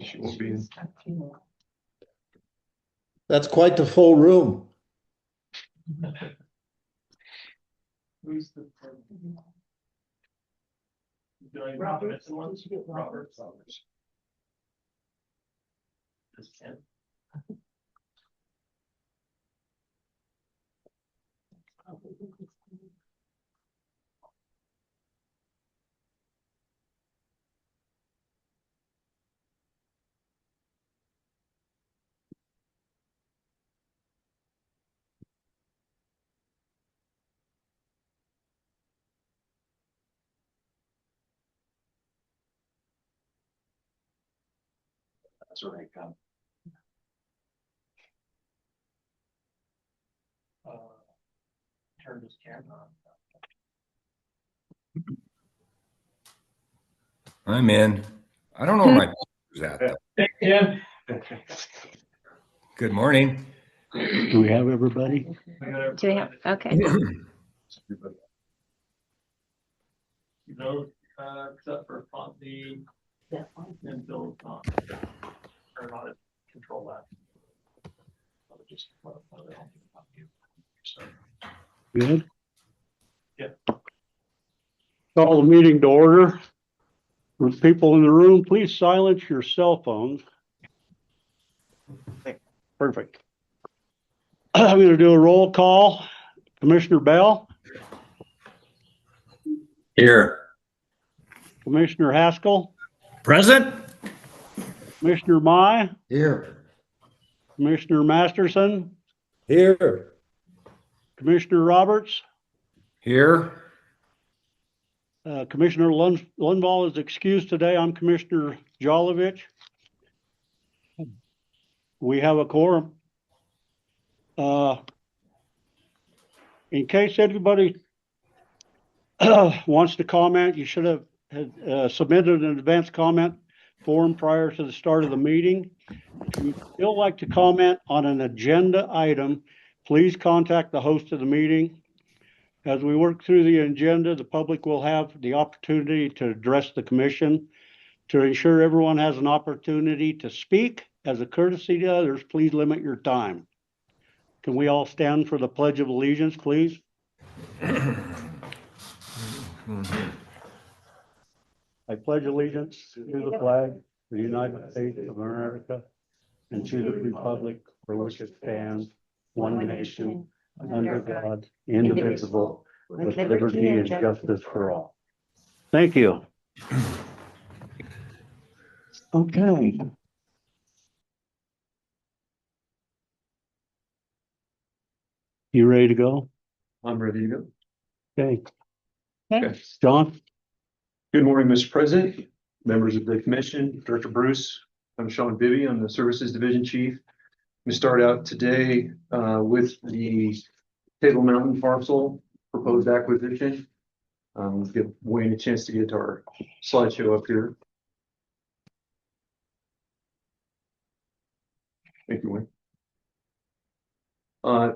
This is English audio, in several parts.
She won't be in. That's quite the full room. Who's the Roberts? Roberts. That's where I come. Turn this camera on. I'm in. I don't know where my is at though. Hey, Ken. Good morning. Do we have everybody? Do we have, okay. You know, except for the and Bill, or not to control that. I would just Good. Yeah. Call the meeting to order. With people in the room, please silence your cell phones. Perfect. I'm going to do a roll call. Commissioner Bell, Here. Commissioner Haskell, Present. Commissioner Mai, Here. Commissioner Masterson, Here. Commissioner Roberts, Here. Commissioner Lundvall is excused today. I'm Commissioner Jolovich. We have a quorum. In case anybody wants to comment, you should have submitted an advance comment form prior to the start of the meeting. If you still like to comment on an agenda item, please contact the host of the meeting. As we work through the agenda, the public will have the opportunity to address the commission. To ensure everyone has an opportunity to speak, as a courtesy to others, please limit your time. Can we all stand for the Pledge of Allegiance, please? I pledge allegiance to the flag of the United States of America and to the republic for which it stands, one nation, under God, indivisible, with liberty and justice for all. Thank you. Okay. You ready to go? I'm ready to go. Okay. Okay. John? Good morning, Mr. President, members of the commission, Director Bruce. I'm Sean Bibby. I'm the Services Division Chief. We start out today with the Table Mountain parcel proposed acquisition. Let's give Wayne a chance to get to our slideshow up here. Thank you, Wayne.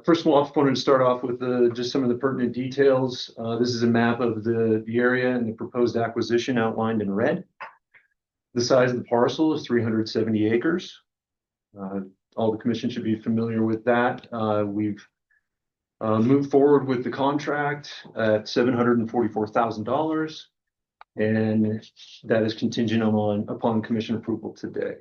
First of all, I just wanted to start off with just some of the pertinent details. This is a map of the area and the proposed acquisition outlined in red. The size of the parcel is 370 acres. All the commission should be familiar with that. We've moved forward with the contract at $744,000, and that is contingent upon commission approval today.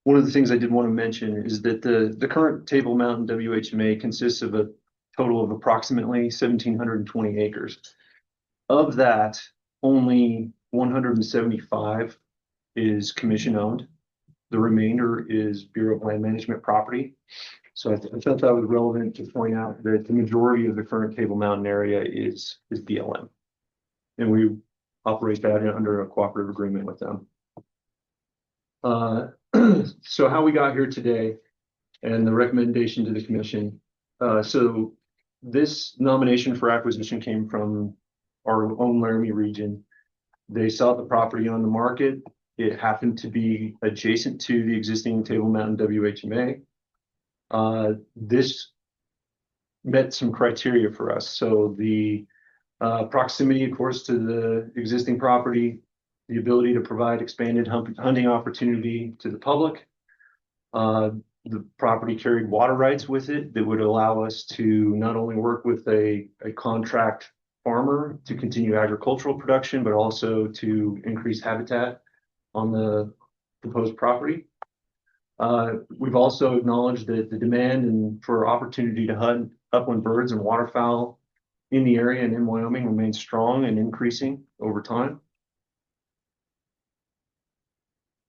One of the things I did want to mention is that the current Table Mountain WHMA consists of a total of approximately 1,720 acres. Of that, only 175 is commission owned. The remainder is Bureau of Land Management property. So I thought that was relevant to point out that the majority of the current Table Mountain area is BLM. And we operate that under a cooperative agreement with them. So how we got here today and the recommendation to the commission. So this nomination for acquisition came from our own Laramie region. They saw the property on the market. It happened to be adjacent to the existing Table Mountain WHMA. This met some criteria for us. So the proximity, of course, to the existing property, the ability to provide expanded hunting opportunity to the public. The property carried water rights with it that would allow us to not only work with a contract farmer to continue agricultural production, but also to increase habitat on the proposed property. We've also acknowledged that the demand and for opportunity to hunt upland birds and waterfowl in the area and in Wyoming remains strong and increasing over time.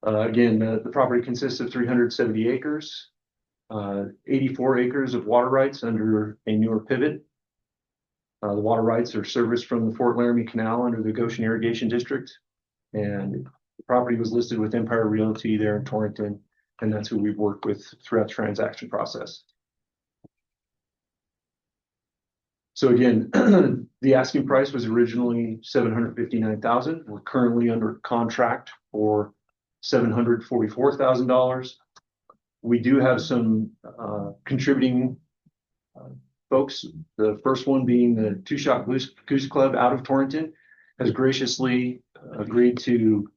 Again, the property consists of 370 acres, 84 acres of water rights under a newer pivot. The water rights are serviced from the Fort Laramie Canal under the Goshen Irrigation District. And the property was listed with Empire Realty there in Torrington, and that's who we've worked with throughout the transaction process. So again, the asking price was originally $759,000. We're currently under contract for $744,000. We do have some contributing folks. The first one being the Two Shot Goose Club out of Torrington has graciously agreed to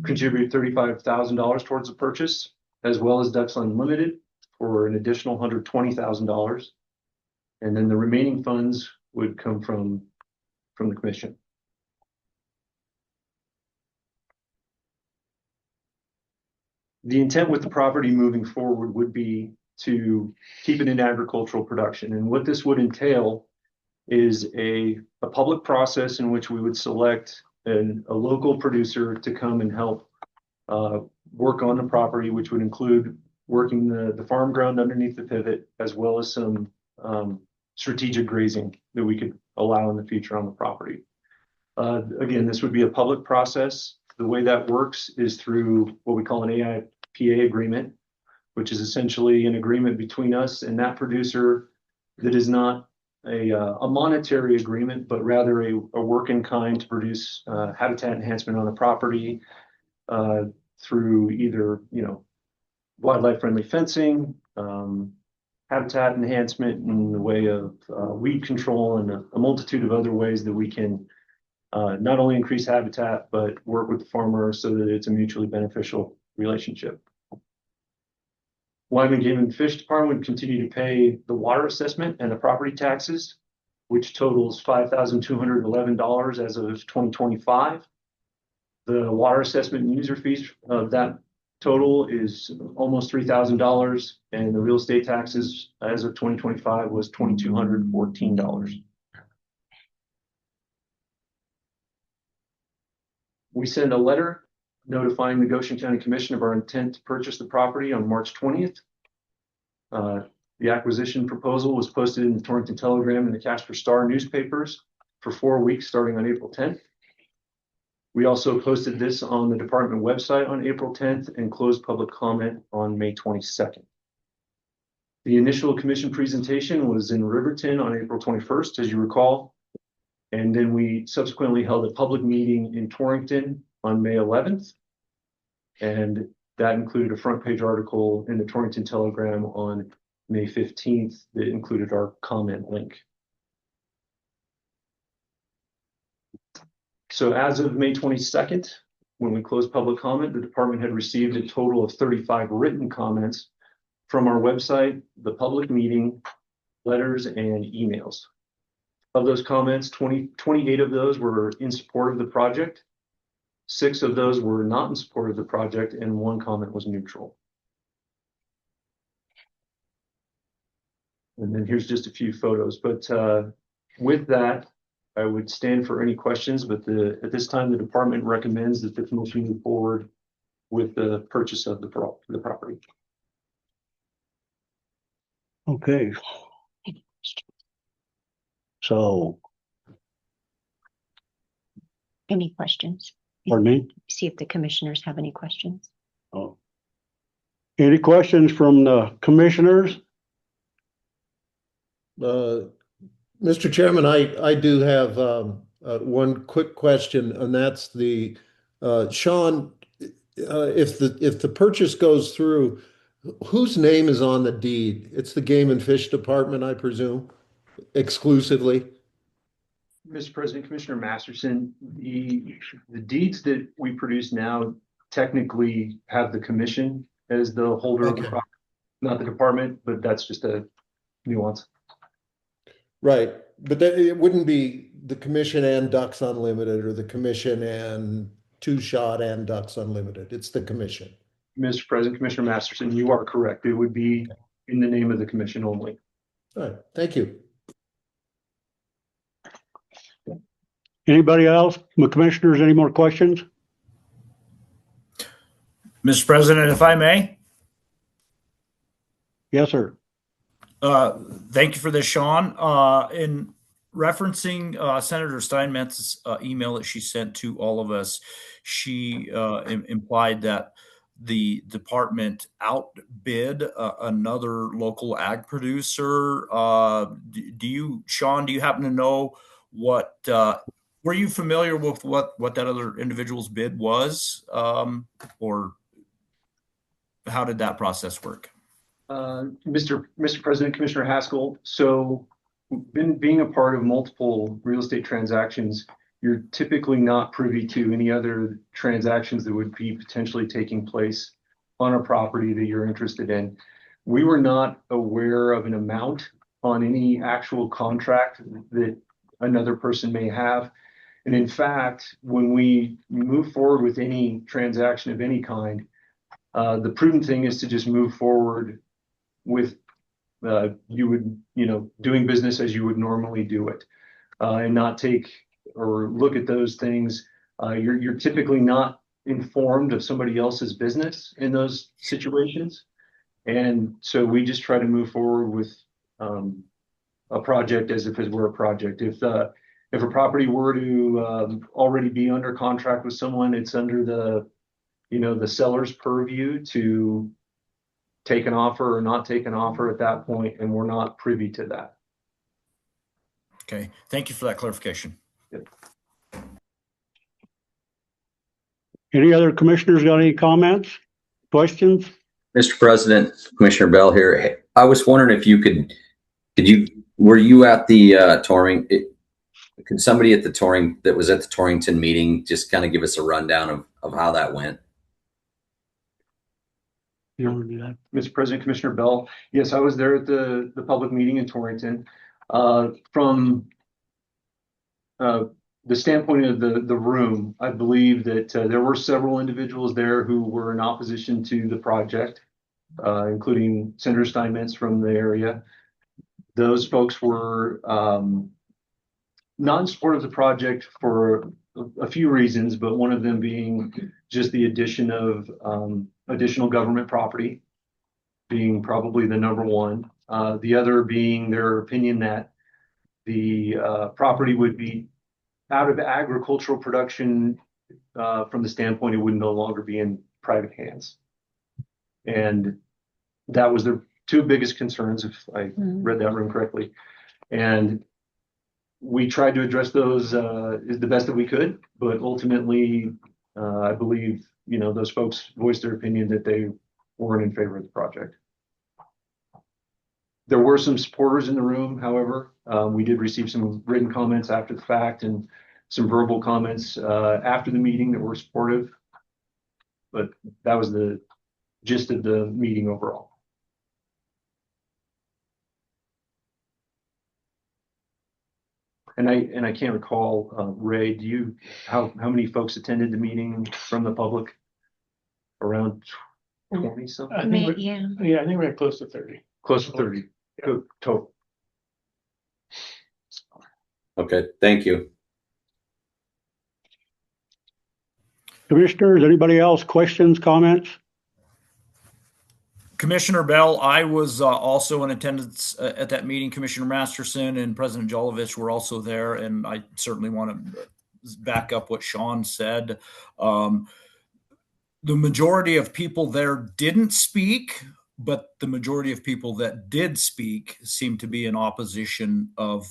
contribute $35,000 towards the purchase, as well as Ducks Unlimited for an additional $120,000. And then the remaining funds would come from the commission. The intent with the property moving forward would be to keep it in agricultural production. And what this would entail is a public process in which we would select a local producer to come and help work on the property, which would include working the farm ground underneath the pivot, as well as some strategic grazing that we could allow in the future on the property. Again, this would be a public process. The way that works is through what we call an AIPA agreement, which is essentially an agreement between us and that producer that is not a monetary agreement, but rather a work in kind to produce habitat enhancement on the property through either, wildlife friendly fencing, habitat enhancement in the way of weed control, and a multitude of other ways that we can not only increase habitat, but work with the farmer so that it's a mutually beneficial relationship. Wyoming Game and Fish Department would continue to pay the water assessment and the property taxes, which totals $5,211 as of 2025. The water assessment and user fees of that total is almost $3,000, and the real estate taxes as of 2025 was $2,214. We send a letter notifying the Goshen County Commission of our intent to purchase the property on March 20th. The acquisition proposal was posted in the Torrington Telegram and the Casper Star newspapers for 4 weeks starting on April 10th. We also posted this on the department website on April 10th and closed public comment on May 22nd. The initial commission presentation was in Riverton on April 21st, as you recall. And then we subsequently held a public meeting in Torrington on May 11th. And that included a front page article in the Torrington Telegram on May 15th that included our comment link. So as of May 22nd, when we closed public comment, the department had received a total of 35 written comments from our website, the public meeting, letters, and emails. Of those comments, 28 of those were in support of the project. 6 of those were not in support of the project, and 1 comment was neutral. And then here's just a few photos. But with that, I would stand for any questions, but at this time, the department recommends that the commission move forward with the purchase of the property. Okay. So, Any questions? pardon me? See if the commissioners have any questions. Oh. Any questions from the commissioners? Mr. Chairman, I do have one quick question, and that's Sean, if the purchase goes through, whose name is on the deed? It's the Game and Fish Department, I presume, exclusively? Mr. President, Commissioner Masterson, the deeds that we produce now technically have the commission as the holder of the Okay. property, not the department, but that's just a nuance. Right, but it wouldn't be the commission and Ducks Unlimited or the commission and Two Shot and Ducks Unlimited. It's the commission. Mr. President, Commissioner Masterson, you are correct. It would be in the name of the commission only. All right, thank you. Anybody else? Commissioners, any more questions? Mr. President, if I may, Yes, sir. thank you for this, Sean. In referencing Senator Steinmetz's email that she sent to all of us, she implied that the department outbid another local ag producer. Sean, do you happen to know what? Were you familiar with what that other individual's bid was, or how did that process work? Mr. President, Commissioner Haskell, so being a part of multiple real estate transactions, you're typically not privy to any other transactions that would be potentially taking place on a property that you're interested in. We were not aware of an amount on any actual contract that another person may have. And in fact, when we move forward with any transaction of any kind, the prudent thing is to just move forward with doing business as you would normally do it, and not take or look at those things. You're typically not informed of somebody else's business in those situations. And so we just try to move forward with a project as if it were a project. If a property were to already be under contract with someone, it's under the seller's purview to take an offer or not take an offer at that point, and we're not privy to that. Okay, thank you for that clarification. Yep. Any other commissioners got any comments, questions? Mr. President, Commissioner Bell here. Hey, I was wondering if were you at the touring? Could somebody at the touring that was at the Torrington meeting just kind of give us a rundown of how that went? You want to do that? Mr. President, Commissioner Bell, yes, I was there at the public meeting in Torrington. From the standpoint of the room, I believe that there were several individuals there who were in opposition to the project, including Senator Steinmetz from the area. Those folks were not in support of the project for a few reasons, but one of them being just the addition of additional government property being probably the number one. The other being their opinion that the property would be out of agricultural production from the standpoint it would no longer be in private hands. And that was their two biggest concerns, if I read that room correctly. And we tried to address those the best that we could, but ultimately, I believe, those folks voiced their opinion that they weren't in favor of the project. There were some supporters in the room, however. We did receive some written comments after the fact and some verbal comments after the meeting that were supportive. But that was the gist of the meeting overall. And I can't recall, Ray, how many folks attended the meeting from the public? Around 20 something? I think Yeah. I think we're close to 30. Close to 30 total. Okay, thank you. Commissioners, anybody else? Questions, comments? Commissioner Bell, I was also in attendance at that meeting. Commissioner Masterson and President Jolovich were also there, and I certainly want to back up what Sean said. The majority of people there didn't speak but the majority of people that did speak seemed to be in opposition of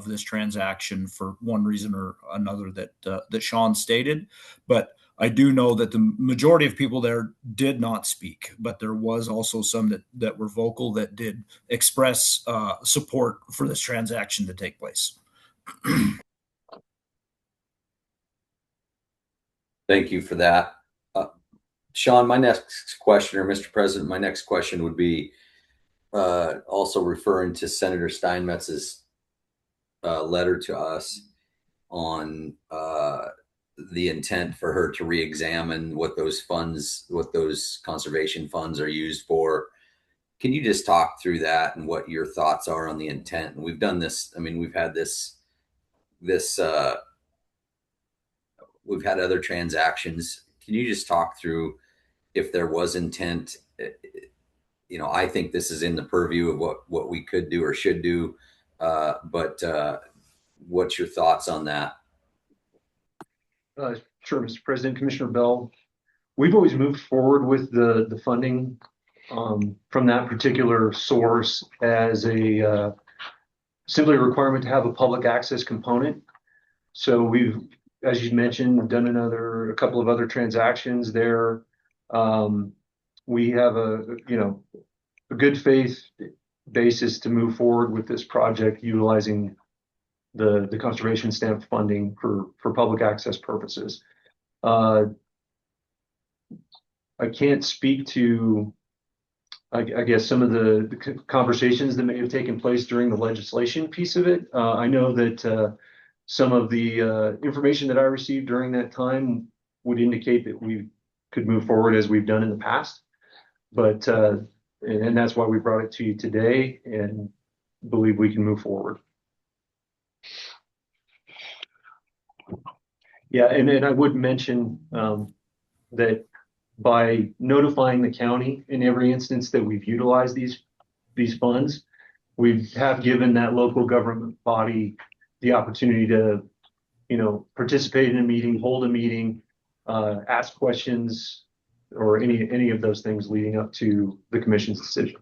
this transaction for one reason or another that Sean stated. But I do know that the majority of people there did not speak, but there was also some that were vocal that did express support for this transaction to take place. Thank you for that. Sean, my next question, or Mr. President, my next question would be also referring to Senator Steinmetz's letter to us on the intent for her to re-examine what those funds, what those conservation funds are used for. Can you just talk through that and what your thoughts are on the intent? And we've done this. I mean, we've had we've had other transactions. Can you just talk through if there was intent? You know, I think this is in the purview of what we could do or should do. But what's your thoughts on that? Sure, Mr. President, Commissioner Bell. We've always moved forward with the funding from that particular source as a simply a requirement to have a public access component. So we've, as you mentioned, done a couple of other transactions there. We have a good faith basis to move forward with this project utilizing the conservation stamp funding for public access purposes. I can't speak to, I guess, some of the conversations that may have taken place during the legislation piece of it. I know that some of the information that I received during that time would indicate that we could move forward as we've done in the past. But and that's why we brought it to you today and believe we can move forward. Yeah, and I would mention that by notifying the county in every instance that we've utilized these funds, we have given that local government body the opportunity to, participate in a meeting, hold a meeting, ask questions, or any of those things leading up to the commission's decision.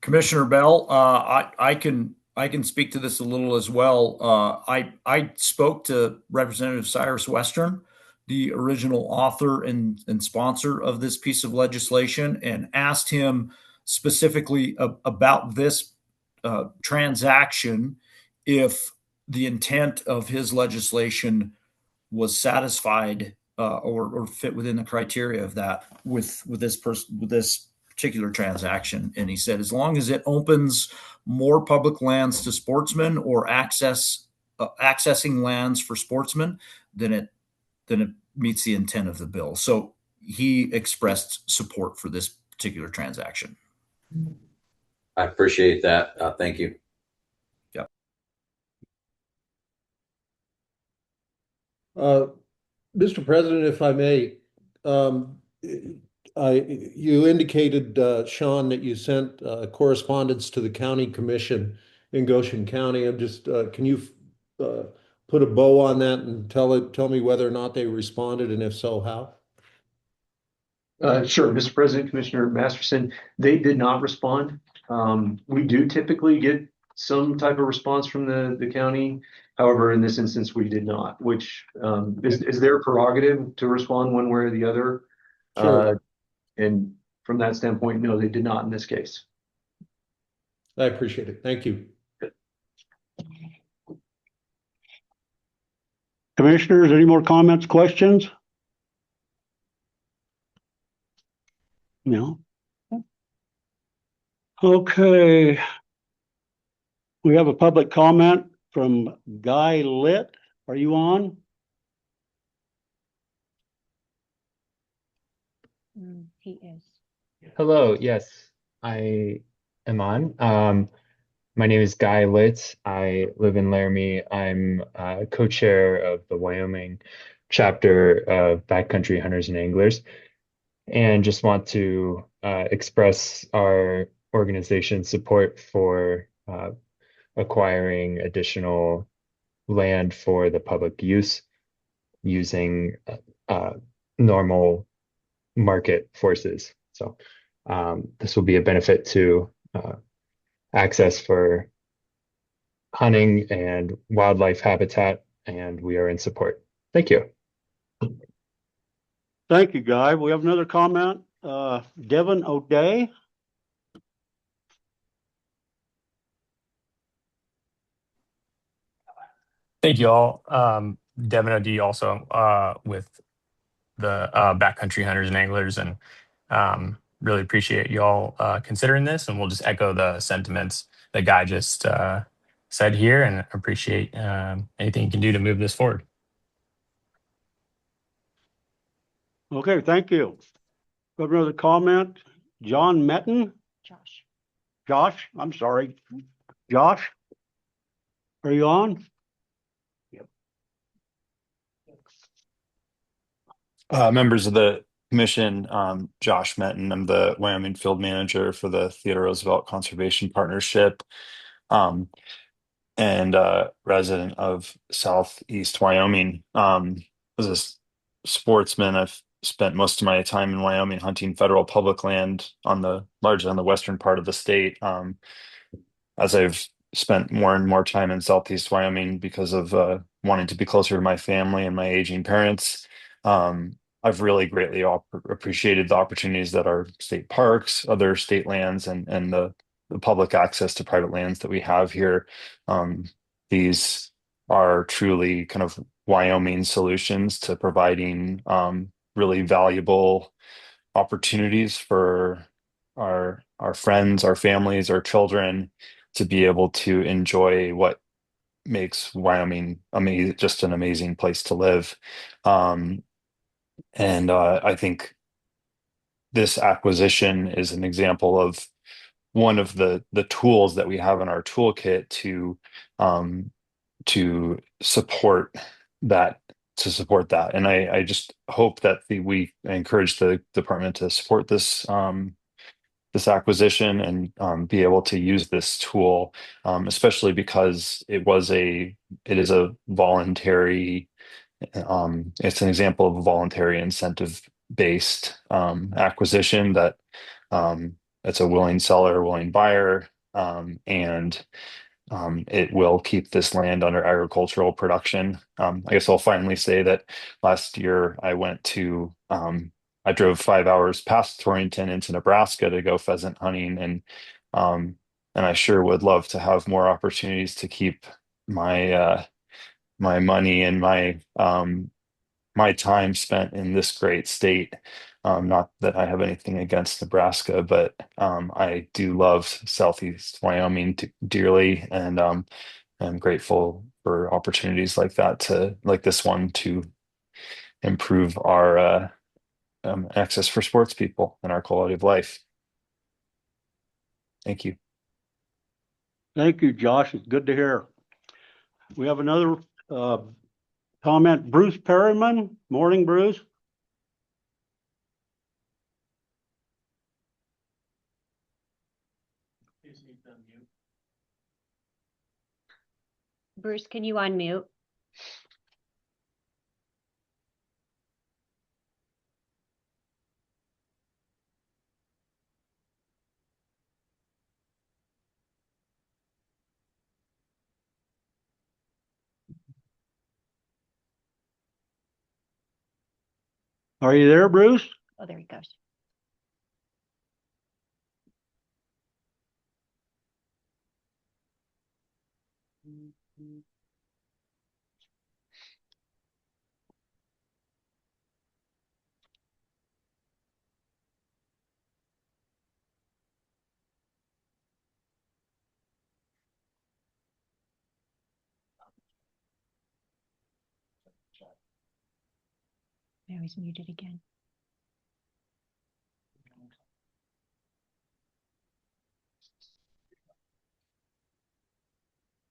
Commissioner Bell, I can speak to this a little as well. I spoke to Representative Cyrus Western, the original author and sponsor of this piece of legislation, and asked him specifically about this transaction, if the intent of his legislation was satisfied or fit within the criteria of that with this particular transaction. And he said, as long as it opens more public lands to sportsmen or accessing lands for sportsmen, then it meets the intent of the bill. So he expressed support for this particular transaction. I appreciate that. Thank you. Yeah. Mr. President, if I may, you indicated, Sean, that you sent correspondence to the county commission in Goshen County. I'm just, can you put a bow on that and tell me whether or not they responded, and if so, how? Sure, Mr. President, Commissioner Masterson, they did not respond. We do typically get some type of response from the county. However, in this instance, we did not, which is their prerogative to respond one way or the other. Sure. And from that standpoint, no, they did not in this case. I appreciate it. Thank you. Commissioners, any more comments, questions? No. Okay. We have a public comment from Guy Litt. Are you on? He is. Hello, yes, I am on. My name is Guy Litz. I live in Laramie. I'm co-chair of the Wyoming chapter of Backcountry Hunters and Anglers, and just want to express our organization's support for acquiring additional land for the public use using normal market forces. So this will be a benefit to access for hunting and wildlife habitat, and we are in support. Thank you. Thank you, Guy. We have another comment. Devin O'Day. Thank you all. Devin O'D also with the Backcountry Hunters and Anglers, and really appreciate you all considering this. And we'll just echo the sentiments that Guy just said here, and appreciate anything you can do to move this forward. Okay, thank you. We have another comment. John Metten. Josh, I'm sorry. Josh, are you on? Members of the commission, Josh Metten, I'm the Wyoming field manager for the Theodore Roosevelt Conservation Partnership, and resident of Southeast Wyoming. As a sportsman, I've spent most of my time in Wyoming hunting federal public land largely on the western part of the state. As I've spent more and more time in Southeast Wyoming because of wanting to be closer to my family and my aging parents. I've really greatly appreciated the opportunities that our state parks, other state lands, and the public access to private lands that we have here. These are truly kind of Wyoming solutions to providing really valuable opportunities for our friends, our families, our children to be able to enjoy what makes Wyoming amazing, just an amazing place to live. And I think this acquisition is an example of one of the tools that we have in our toolkit to support that And I just hope that we encourage the department to support this acquisition and be able to use this tool, especially because it is a voluntary. It's an example of a voluntary incentive based acquisition that it's a willing seller, willing buyer, and it will keep this land under agricultural production. I guess I'll finally say that last year I drove 5 hours past Torrington into Nebraska to go pheasant hunting, and I sure would love to have more opportunities to keep my money and my time spent in this great state. Not that I have anything against Nebraska, but I do love Southeast Wyoming dearly, and I'm grateful for opportunities like this one to improve our access for sports people and our quality of life. Thank you. Thank you, Josh. It's good to hear. We have another comment. Bruce Perryman. Morning, Bruce. Bruce, can you unmute? Are you there, Bruce? Oh, there he goes. Now he's muted again.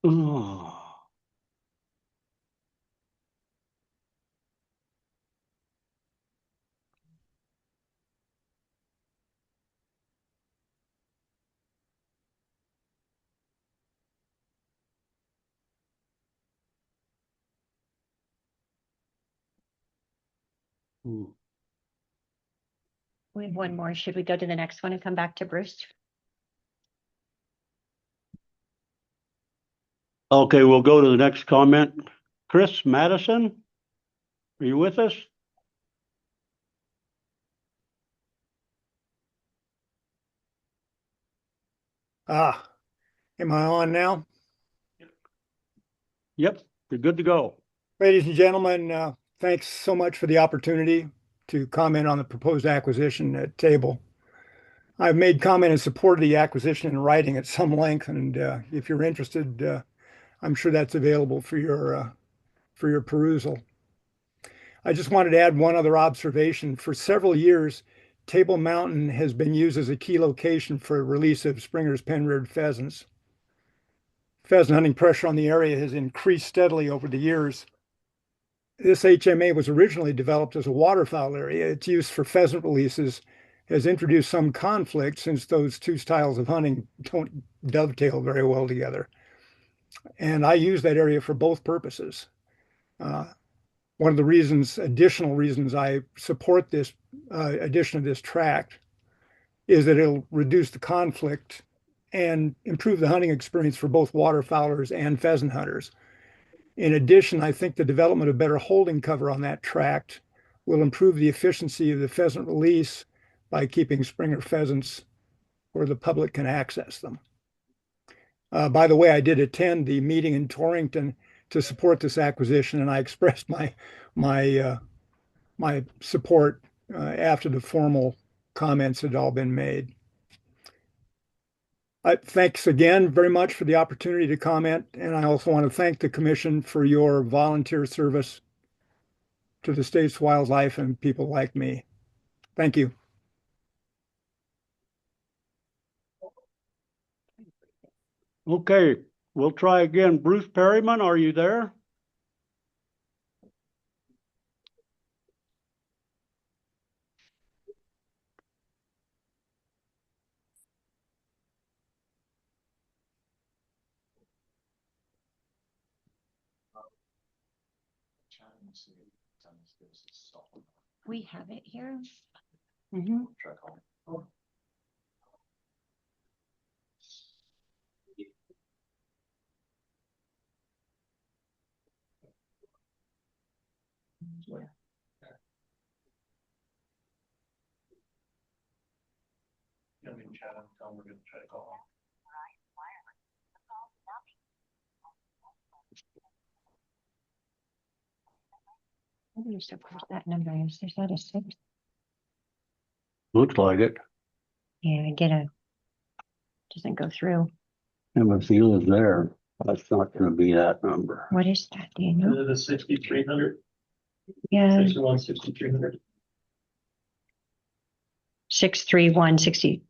Oh. We have one more. Should we go to the next one and come back to Bruce? Okay, we'll go to the next comment. Chris Madison, are you with us? Am I on now? Yep, you're good to go. Ladies and gentlemen, thanks so much for the opportunity to comment on the proposed acquisition at table. I've made comment in support of the acquisition in writing at some length, and if you're interested, I'm sure that's available for your perusal. I just wanted to add one other observation. For several years, Table Mountain has been used as a key location for release of Springer's pen-reared pheasants. Pheasant hunting pressure on the area has increased steadily over the years. This HMA was originally developed as a waterfowl area. Its use for pheasant releases has introduced some conflict since those two styles of hunting don't dovetail very well together. And I use that area for both purposes. One of the additional reasons I support this addition of this tract is that it'll reduce the conflict and improve the hunting experience for both waterfowlers and pheasant hunters. In addition, I think the development of better holding cover on that tract will improve the efficiency of the pheasant release by keeping Springer pheasants where the public can access them. By the way, I did attend the meeting in Torrington to support this acquisition, and I expressed my support after the formal comments had all been made. Thanks again very much for the opportunity to comment, and I also want to thank the Commission for your volunteer service to the state's wildlife and people like me. Thank you. Okay, we'll try again. Bruce Perryman, are you there? We have it here. We're gonna try to call. What do you suppose that number is? Is that a 6? Looks like it. Yeah, doesn't go through. And the field is there. That's not going to be that number. What is that? Do you know? The 6,300, Yeah, 61, 6,300. 631 60.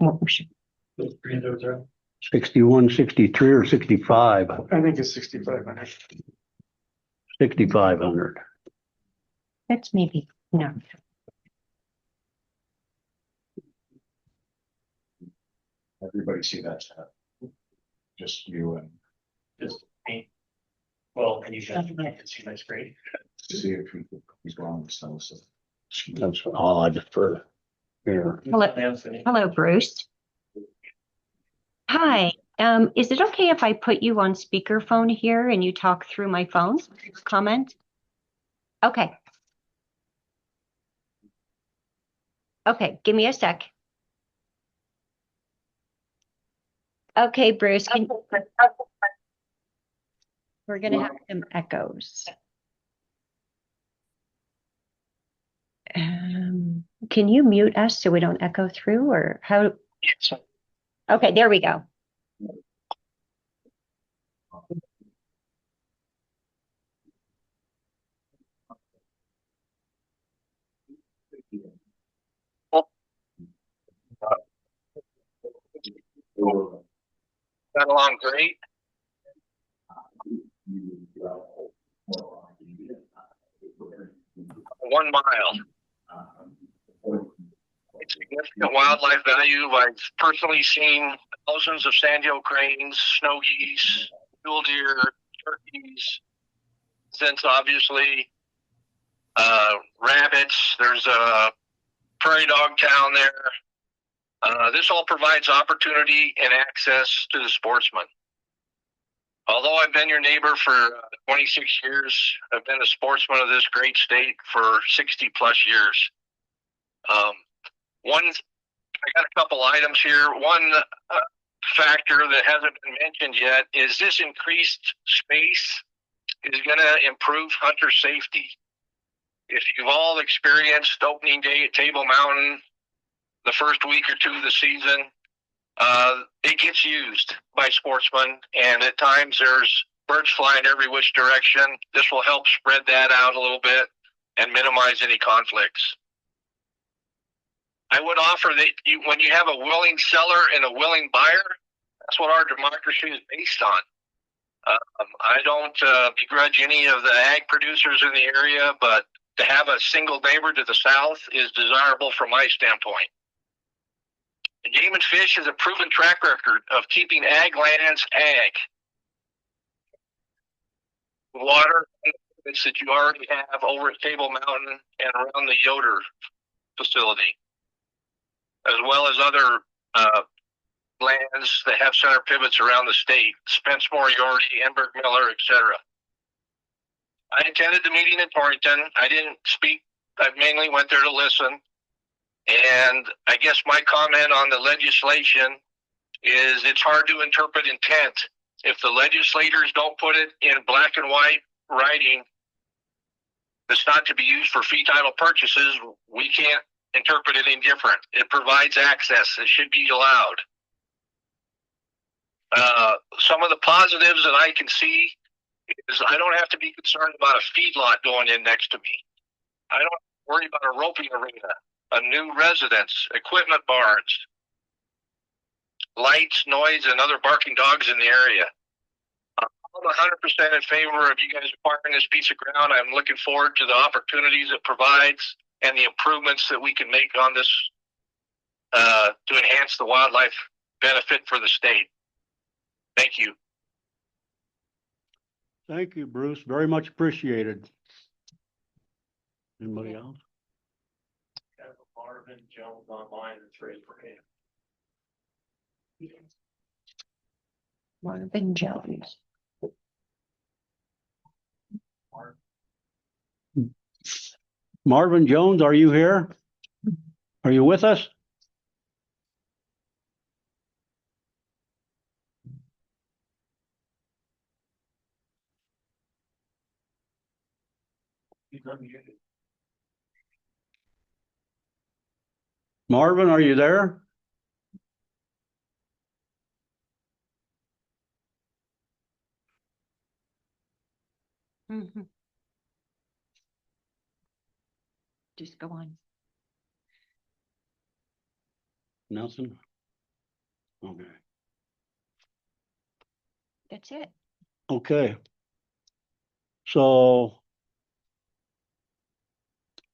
Those three of those are. 61, 63, or 65? I think it's 6,500. 6,500. That's maybe no. Everybody see that chat? Just you and Just me. Well, and you guys can see my screen. see if he's wrong with some stuff. That's odd for here. Hello, Bruce. Hi. Is it okay if I put you on speakerphone here and you talk through my phone? Comment? Okay. Okay, give me a sec. Okay, Bruce, we're gonna have some echoes. Can you mute us so we don't echo through, or how? Okay, there we go. Got along great. 1 mile. It's significant wildlife value. I've personally seen thousands of sandhill cranes, snow geese, mule deer, turkeys, since obviously rabbits. There's prairie dog town there. This all provides opportunity and access to the sportsman. Although I've been your neighbor for 26 years, I've been a sportsman of this great state for 60 plus years. I got a couple items here. One factor that hasn't been mentioned yet is this increased space is going to improve hunter safety. If you've all experienced opening day at Table Mountain, the first week or two of the season, it gets used by sportsmen, and at times there's birds flying every which direction. This will help spread that out a little bit and minimize any conflicts. I would offer that when you have a willing seller and a willing buyer, that's what our democracy is based on. I don't begrudge any of the ag producers in the area, but to have a single neighbor to the south is desirable from my standpoint. Game and Fish has a proven track record of keeping ag lands ag. Water that you already have over at Table Mountain and around the Yoder facility, as well as other lands that have center pivots around the state, Spencer-Moore, Yorty, Enberg, Miller, etc. I attended the meeting in Torrington. I didn't speak. I mainly went there to listen. And I guess my comment on the legislation is it's hard to interpret intent. If the legislators don't put it in black and white writing that's not to be used for fee title purchases, we can't interpret it any different. It provides access. It should be allowed. Some of the positives that I can see is I don't have to be concerned about a feedlot going in next to me. I don't have to worry about a roping arena, a new residence, equipment barns, lights, noise, and other barking dogs in the area. I'm 100% in favor of you guys acquiring this piece of ground. I'm looking forward to the opportunities it provides and the improvements that we can make on this to enhance the wildlife benefit for the state. Thank you. Thank you, Bruce. Very much appreciated. Anybody else? Marvin Jones online that's ready for him. Marvin Jones. Marvin Jones, are you here? Are you with us? Marvin, are you there? Mm-hmm. Just go on. Nelson? Okay. That's it. Okay. So,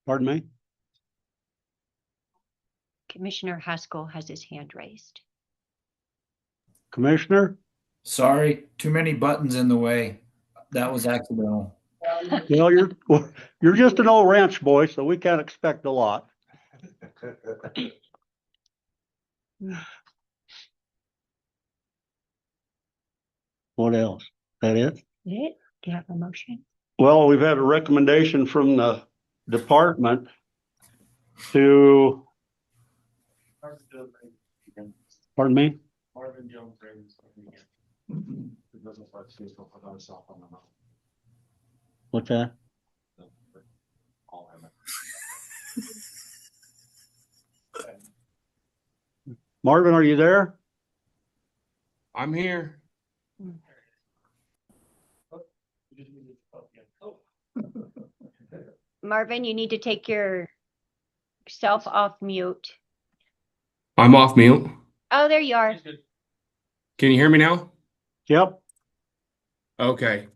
pardon me? Commissioner Haskell has his hand raised. Commissioner? Sorry, too many buttons in the way. That was accidental. Well, you're just an old ranch boy, so we can't expect a lot. What else? That it? Do you have a motion? Well, we've had a recommendation from the department to, pardon me? Marvin Jones. What's that? Marvin, are you there? I'm here. Marvin, you need to take yourself off mute. I'm off mute. Oh, there you are. Can you hear me now? Yep. Okay.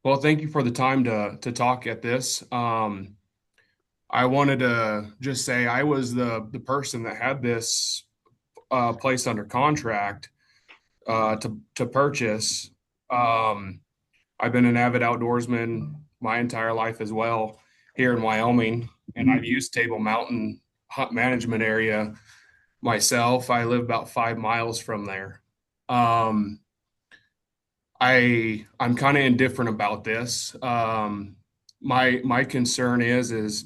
Well, thank you for the time to talk at this. I wanted to just say I was the person that had this placed under contract to purchase. I've been an avid outdoorsman my entire life as well here in Wyoming, and I've used Table Mountain hunt management area myself. I live about 5 miles from there. I'm kind of indifferent about this. My concern is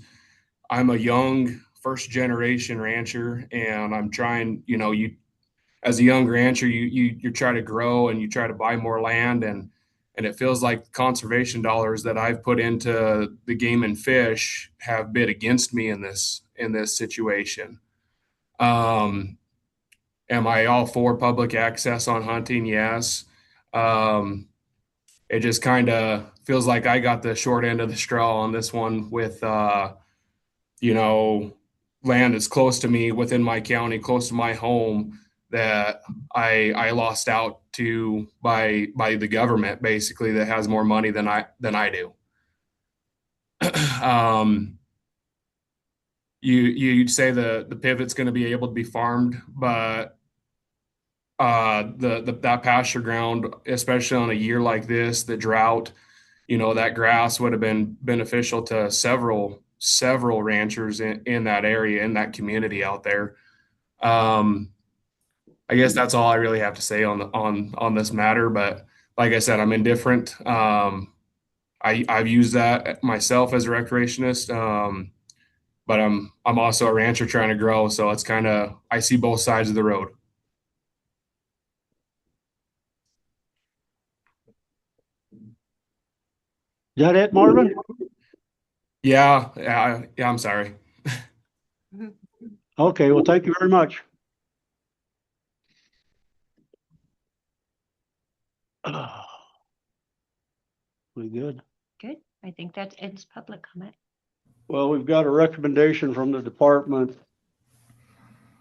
I'm a young first generation rancher, and I'm trying, you as a young rancher, you try to grow and you try to buy more land, and it feels like conservation dollars that I've put into the game and fish have bid against me in this situation. Am I all for public access on hunting? Yes. It just kind of feels like I got the short end of the straw on this one with, land that's close to me within my county, close to my home, that I lost out to by the government, basically, that has more money than I do. You'd say the pivot's going to be able to be farmed, but that pasture ground, especially on a year like this, the drought, that grass would have been beneficial to several ranchers in that area, in that community out there. I guess that's all I really have to say on this matter. But like I said, I'm indifferent. I've used that myself as a recreationist, but I'm also a rancher trying to grow. So it's kind of, I see both sides of the road. Is that it, Marvin? Yeah, I'm sorry. Okay, well, thank you very much. We good? Good. I think that ends public comment. Well, we've got a recommendation from the department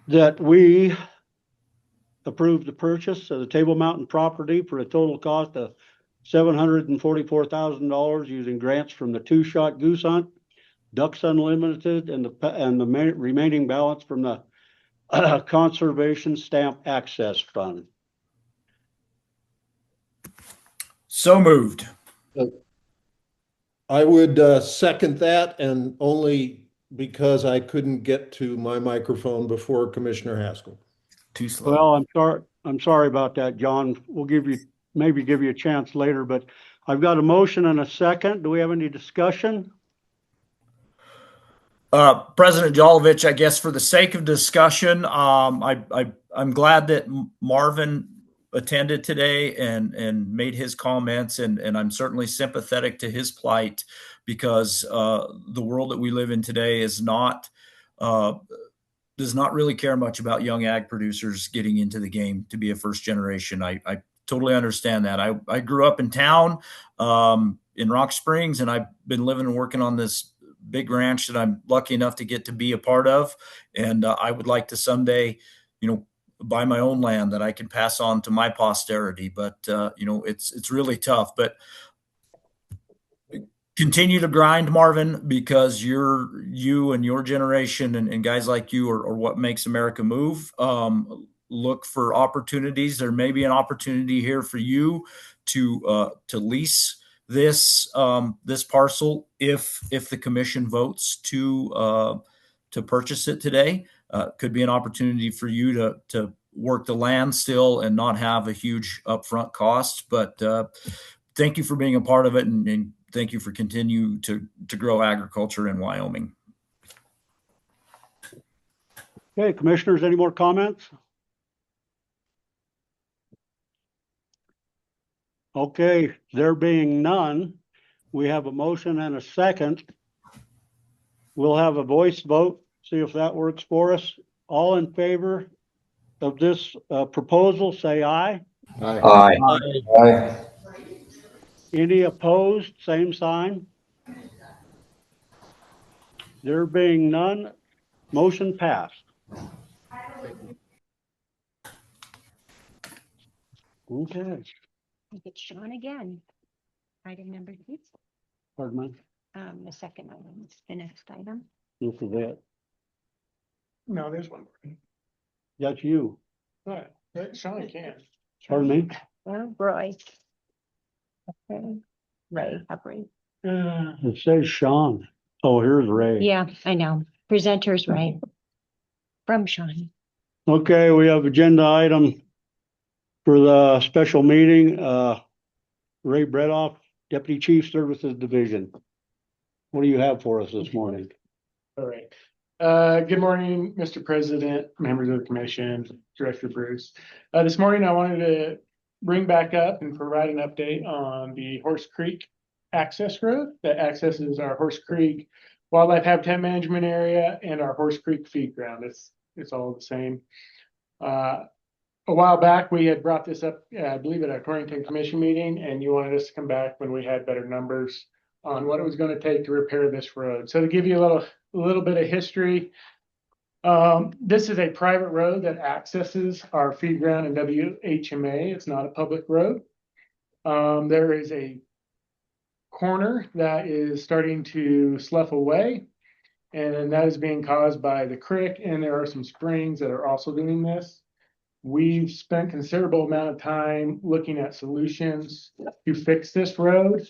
that we approve the purchase of the Table Mountain property for a total cost of $744,000 using grants from the Two Shot Goose Hunt, Ducks Unlimited, and the remaining balance from the Conservation Stamp Access Fund. So moved. I would second that, and only because I couldn't get to my microphone before Commissioner Haskell. Too slow. Well, I'm sorry about that, John. We'll maybe give you a chance later, but I've got a motion and a second. Do we have any discussion? President Jolovich, I guess for the sake of discussion, I'm glad that Marvin attended today and made his comments, and I'm certainly sympathetic to his plight, because the world that we live in today is not does not really care much about young ag producers getting into the game to be a first generation. I totally understand that. I grew up in town in Rock Springs, and I've been living and working on this big ranch that I'm lucky enough to get to be a part of. And I would like to someday, buy my own land that I can pass on to my posterity. But, it's really tough. But continue to grind, Marvin, because you and your generation and guys like you are what makes America move. Look for opportunities. There may be an opportunity here for you to lease this parcel if the commission votes to purchase it today. Could be an opportunity for you to work the land still and not have a huge upfront cost. But thank you for being a part of it, and thank you for continue to grow agriculture in Wyoming. Okay, commissioners, any more comments? Okay, there being none, we have a motion and a second. We'll have a voice vote, see if that works for us. All in favor of this proposal, say aye. Aye. Aye. Any opposed, same sign. There being none, motion passed. Okay. I think it's Sean again. Item number 2. Pardon me. The second item is the next item. Look at that. No, there's one more. That's you. Right. Sean can. Pardon me. Oh, Roy. Okay. Ray. It says Sean. Oh, here's Ray. Yeah, I know. Presenter's Ray. from Sean. Okay, we have agenda item for the special meeting. Ray Bredoff, Deputy Chief Services Division. What do you have for us this morning? All right. Good morning, Mr. President, members of the commission, Director Bruce. This morning I wanted to bring back up and provide an update on the Horse Creek access road that accesses our Horse Creek Wildlife Habitat Management Area and our Horse Creek feed ground. It's all the same. A while back, we had brought this up, I believe at our Torrington Commission meeting, and you wanted us to come back when we had better numbers on what it was going to take to repair this road. So to give you a little bit of history, this is a private road that accesses our feed ground in WHMA. It's not a public road. There is a corner that is starting to slough away, and that is being caused by the creek, and there are some springs that are also doing this. We've spent considerable amount of time looking at solutions to fix this road.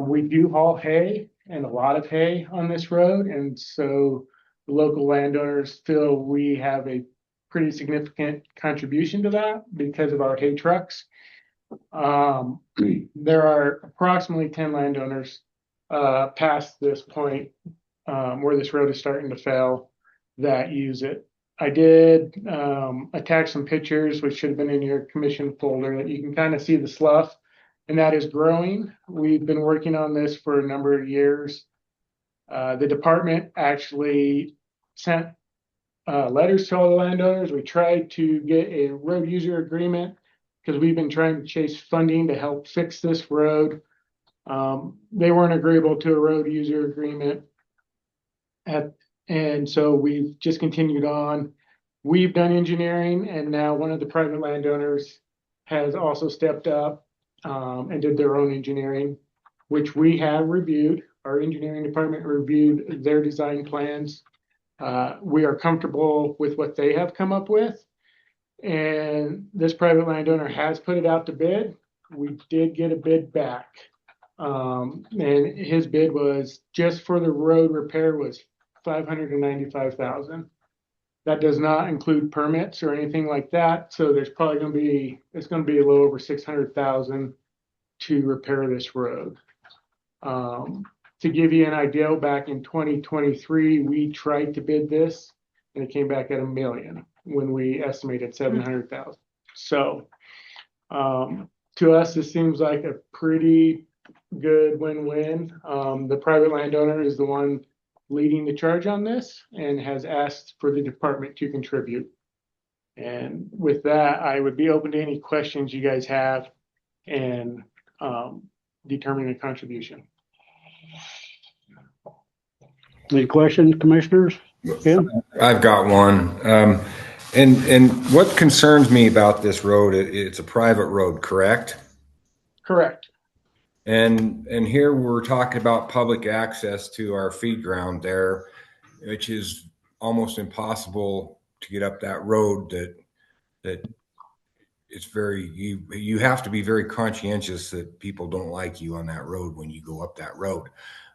We do haul hay and a lot of hay on this road, and so the local landowners feel we have a pretty significant contribution to that because of our hay trucks. There are approximately 10 landowners past this point where this road is starting to fail that use it. I did attach some pictures, which should have been in your commission folder, that you can kind of see the slough, and that is growing. We've been working on this for a number of years. The department actually sent letters to all the landowners. We tried to get a road user agreement because we've been trying to chase funding to help fix this road. They weren't agreeable to a road user agreement. And so we've just continued on. We've done engineering, and now one of the private landowners has also stepped up and did their own engineering, which we have reviewed. Our engineering department reviewed their design plans. We are comfortable with what they have come up with. And this private landowner has put it out to bid. We did get a bid back. And his bid was just for the road repair was $595,000. That does not include permits or anything like that. So there's probably going to be, it's going to be a little over $600,000 to repair this road. To give you an idea, back in 2023, we tried to bid this and it came back at $1 million when we estimated 700,000. So to us, this seems like a pretty good win-win. The private landowner is the one leading the charge on this and has asked for the department to contribute. And with that, I would be open to any questions you guys have and determine a contribution. Any questions, commissioners? Ken? I've got one. And what concerns me about this road, it's a private road, correct? Correct. And here we're talking about public access to our feed ground there, which is almost impossible to get up that road. That it's very, you have to be very conscientious that people don't like you on that road when you go up that road.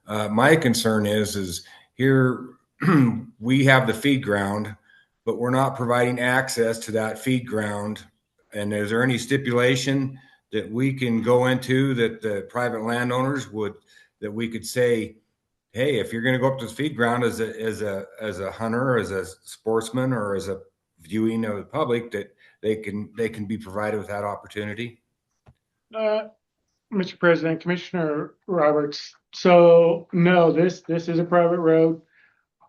My concern is here we have the feed ground, but we're not providing access to that feed ground. And is there any stipulation that we can go into that the private landowners would, that we could say, hey, if you're going to go up to the feed ground as a hunter, as a sportsman, or as a viewing of the public, that they can be provided with that opportunity? Mr. President, Commissioner Roberts. So no, this is a private road.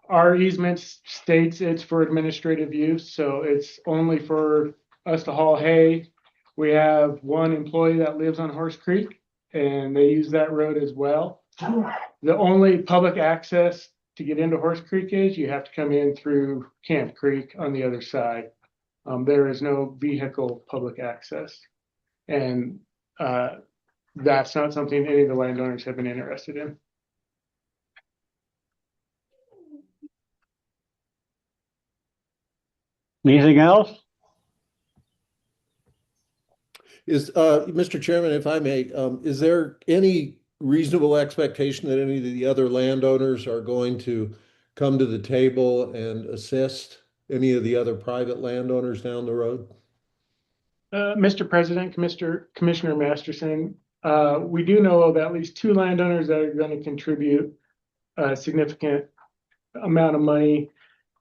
Our easement states it's for administrative use, so it's only for us to haul hay. We have one employee that lives on Horse Creek, and they use that road as well. The only public access to get into Horse Creek is you have to come in through Camp Creek on the other side. There is no vehicle public access. And that's not something any of the landowners have been interested in. Anything else? Is Mr. Chairman, if I may, is there any reasonable expectation that any of the other landowners are going to come to the table and assist any of the other private landowners down the road? Mr. President, Commissioner Masterson, we do know of at least 2 landowners that are going to contribute a significant amount of money.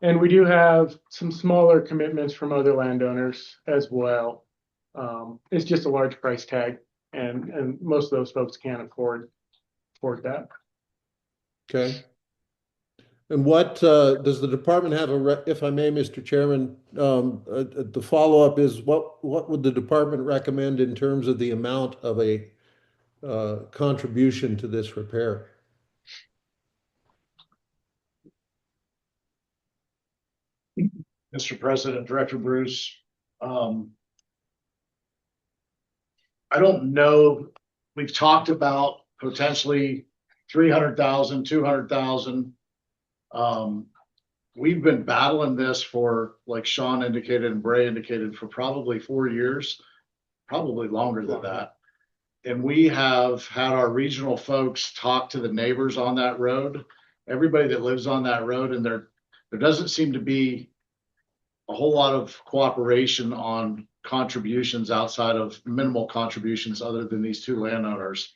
And we do have some smaller commitments from other landowners as well. It's just a large price tag, and most of those folks can't afford that. Okay. And what does the department have if I may, Mr. Chairman, the follow-up is what would the department recommend in terms of the amount of a contribution to this repair? Mr. President, Director Bruce, I don't know. We've talked about potentially 300,000, 200,000. We've been battling this for, like Sean indicated and Bray indicated, for probably 4 years, probably longer than that. And we have had our regional folks talk to the neighbors on that road, everybody that lives on that road, and there doesn't seem to be a whole lot of cooperation on contributions outside of minimal contributions other than these 2 landowners.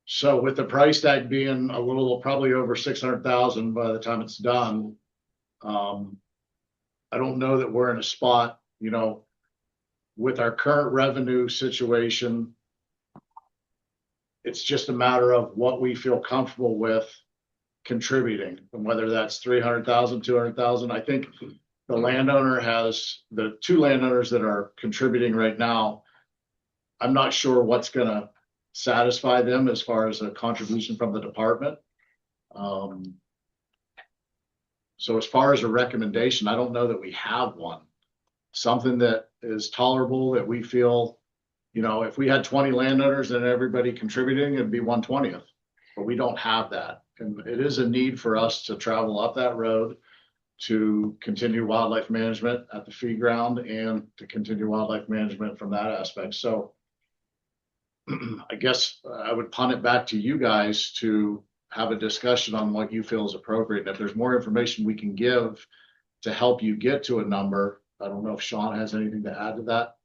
So with the price tag being a little, probably over 600,000 by the time it's done, I don't know that we're in a spot, you know, with our current revenue situation. It's just a matter of what we feel comfortable with contributing, and whether that's 300,000, 200,000. I think the landowner has the 2 landowners that are contributing right now. I'm not sure what's going to satisfy them as far as a contribution from the department. So as far as a recommendation, I don't know that we have one. Something that is tolerable, that we feel, you know, if we had 20 landowners and everybody contributing, it'd be 1/20th. But we don't have that. And it is a need for us to travel up that road to continue wildlife management at the feed ground and to continue wildlife management from that aspect. So I guess I would punt it back to you guys to have a discussion on what you feel is appropriate. And if there's more information we can give to help you get to a number, I don't know if Sean has anything to add to that.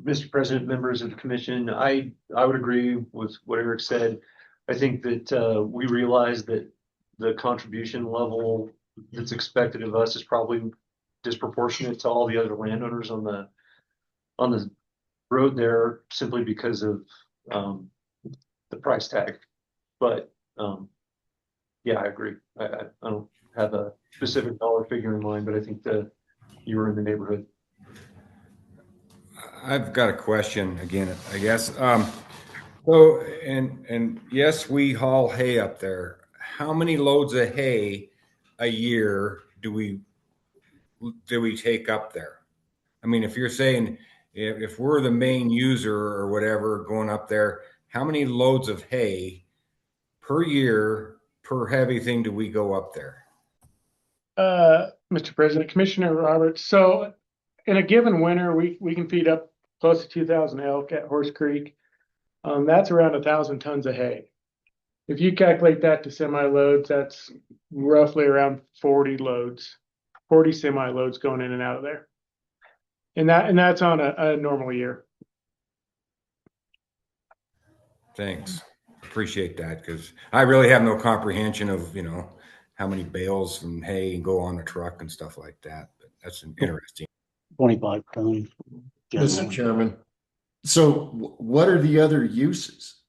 Mr. President, members of the commission, I would agree with what Eric said. I think that we realize that the contribution level that's expected of us is probably disproportionate to all the other landowners on the road there, simply because of the price tag. But yeah, I agree. I don't have a specific dollar figure in mind, but I think that you were in the neighborhood. I've got a question again, I guess. So, and yes, we haul hay up there. How many loads of hay a year do we take up there? I mean, if you're saying if we're the main user or whatever going up there, how many loads of hay per year per heavy thing do we go up there? Mr. President, Commissioner Roberts, so in a given winter, we can feed up close to 2,000 elk at Horse Creek. That's around 1,000 tons of hay. If you calculate that to semi-loads, that's roughly around 40 semi-loads going in and out of there. And that's on a normal year. Thanks. Appreciate that, because I really have no comprehension of, you know, how many bales and hay go on a truck and stuff like that. But that's interesting. 25 tons. Mr. Chairman, so what are the other uses?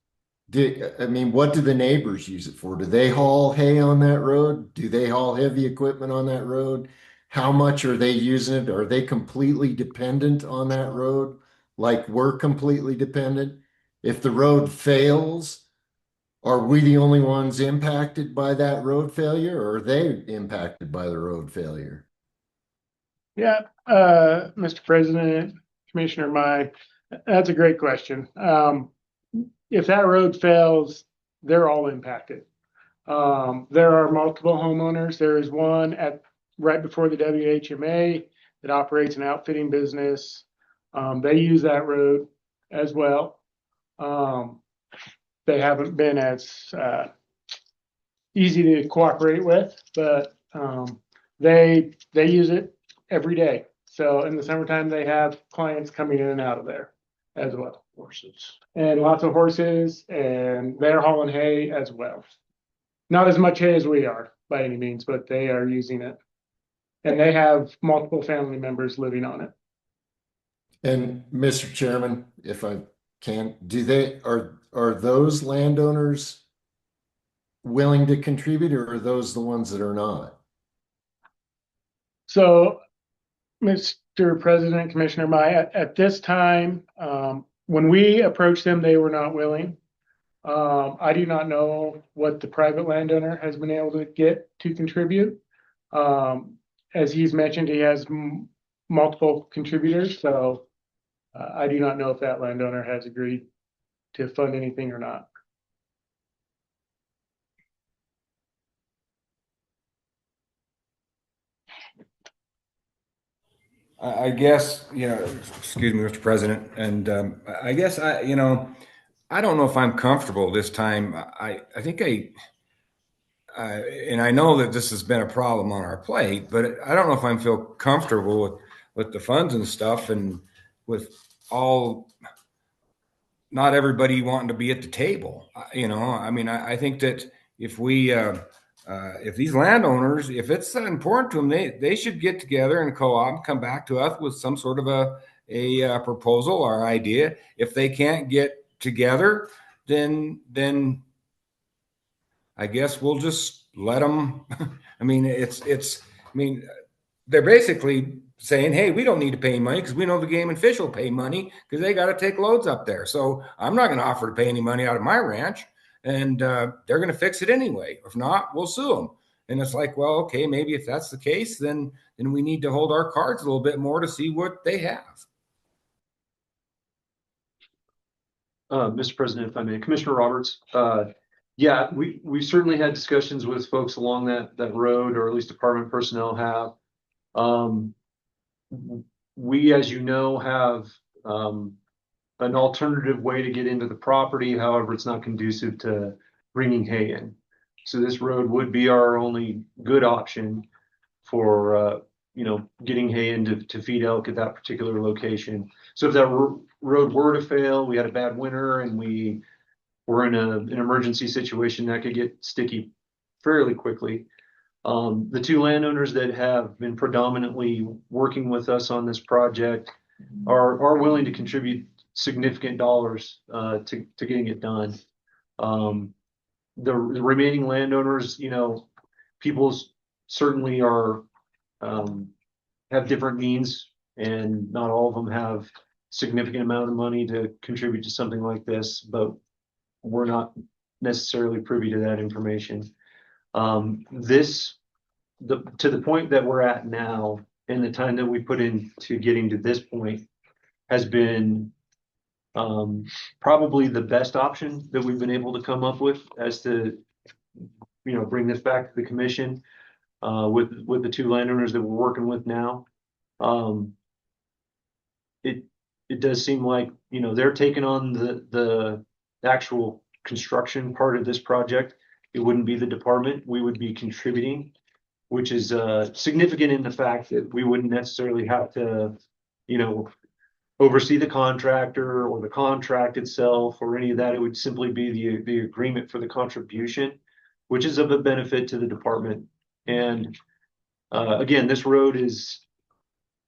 What do the neighbors use it for? Do they haul hay on that road? Do they haul heavy equipment on that road? How much are they using it? Are they completely dependent on that road? Like we're completely dependent? If the road fails, are we the only ones impacted by that road failure, or are they impacted by the road failure? Yeah, Mr. President, Commissioner Mai, that's a great question. If that road fails, they're all impacted. There are multiple homeowners. There is one right before the WHMA that operates an outfitting business. They use that road as well. They haven't been as easy to cooperate with, but They use it every day. So in the summertime, they have clients coming in and out of there as well. Horses. And lots of horses, and they're hauling hay as well. Not as much hay as we are by any means, but they are using it. And they have multiple family members living on it. And Mr. Chairman, if I can, are those landowners willing to contribute, or are those the ones that are not? So, Mr. President, Commissioner Mai, at this time, when we approached them, they were not willing. I do not know what the private landowner has been able to get to contribute. As he's mentioned, he has multiple contributors, so I do not know if that landowner has agreed to fund anything or not. I guess, excuse me, Mr. President, and I guess I don't know if I'm comfortable this time. I think and I know that this has been a problem on our plate, but I don't know if I feel comfortable with the funds and stuff, and with not everybody wanting to be at the table. I think that if these landowners, if it's important to them, they should get together and co-op and come back to us with some sort of a proposal or idea. If they can't get together, then I guess we'll just let them. They're basically saying, hey, we don't need to pay money because we know the game and fish will pay money because they got to take loads up there. So I'm not going to offer to pay any money out of my ranch, and they're going to fix it anyway. If not, we'll sue them. And it's like, well, okay, maybe if that's the case, then we need to hold our cards a little bit more to see what they have. Mr. President, if I may, Commissioner Roberts, yeah, we certainly had discussions with folks along that road, or at least department personnel have. We, as you know, have an alternative way to get into the property. However, it's not conducive to bringing hay in. So this road would be our only good option for getting hay in to feed elk at that particular location. So if that road were to fail, we had a bad winter, and we were in an emergency situation, that could get sticky fairly quickly. The two landowners that have been predominantly working with us on this project are willing to contribute significant dollars to getting it done. The remaining landowners, people certainly have different means, and not all of them have significant amount of money to contribute to something like this, but we're not necessarily privy to that information. To the point that we're at now, and the time that we put into getting to this point, has been probably the best option that we've been able to come up with as to bring this back to the commission with the two landowners that we're working with now. It does seem like they're taking on the actual construction part of this project. It wouldn't be the department. We would be contributing, which is significant in the fact that we wouldn't necessarily have to oversee the contractor or the contract itself or any of that. It would simply be the agreement for the contribution, which is of a benefit to the department. And again, this road is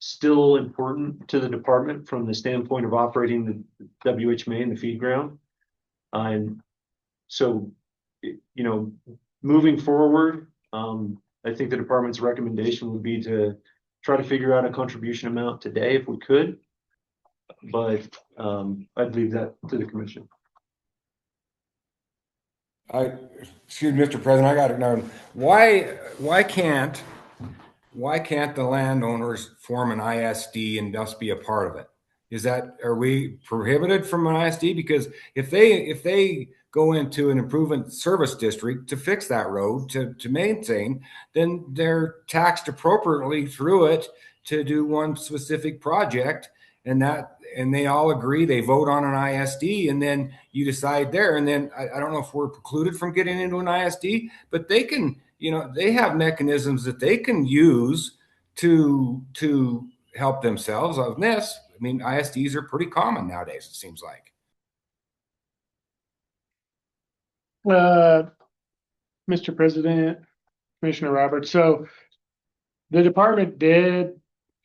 still important to the department from the standpoint of operating the WHMA and the feed ground. And so, moving forward, I think the department's recommendation would be to try to figure out a contribution amount today if we could, but I'd leave that to the commission. Excuse me, Mr. President, I got to know why can't the landowners form an ISD and thus be a part of it? Are we prohibited from an ISD? Because if they go into an improvement service district to fix that road to maintain, then they're taxed appropriately through it to do one specific project, and they all agree, they vote on an ISD, and then you decide there. And then I don't know if we're precluded from getting into an ISD, but they can, they have mechanisms that they can use to help themselves on this. I mean, ISDs are pretty common nowadays, it seems like. Mr. President, Commissioner Roberts, so the department did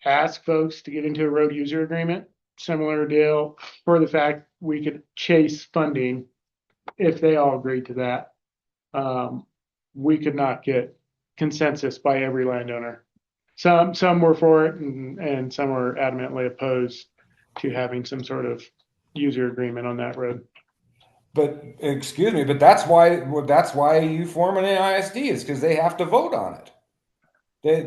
ask folks to get into a road user agreement, similar deal, for the fact we could chase funding if they all agreed to that. We could not get consensus by every landowner. Some were for it and some were adamantly opposed to having some sort of user agreement on that road. But excuse me, but that's why you form an ISD, is because they have to vote on it.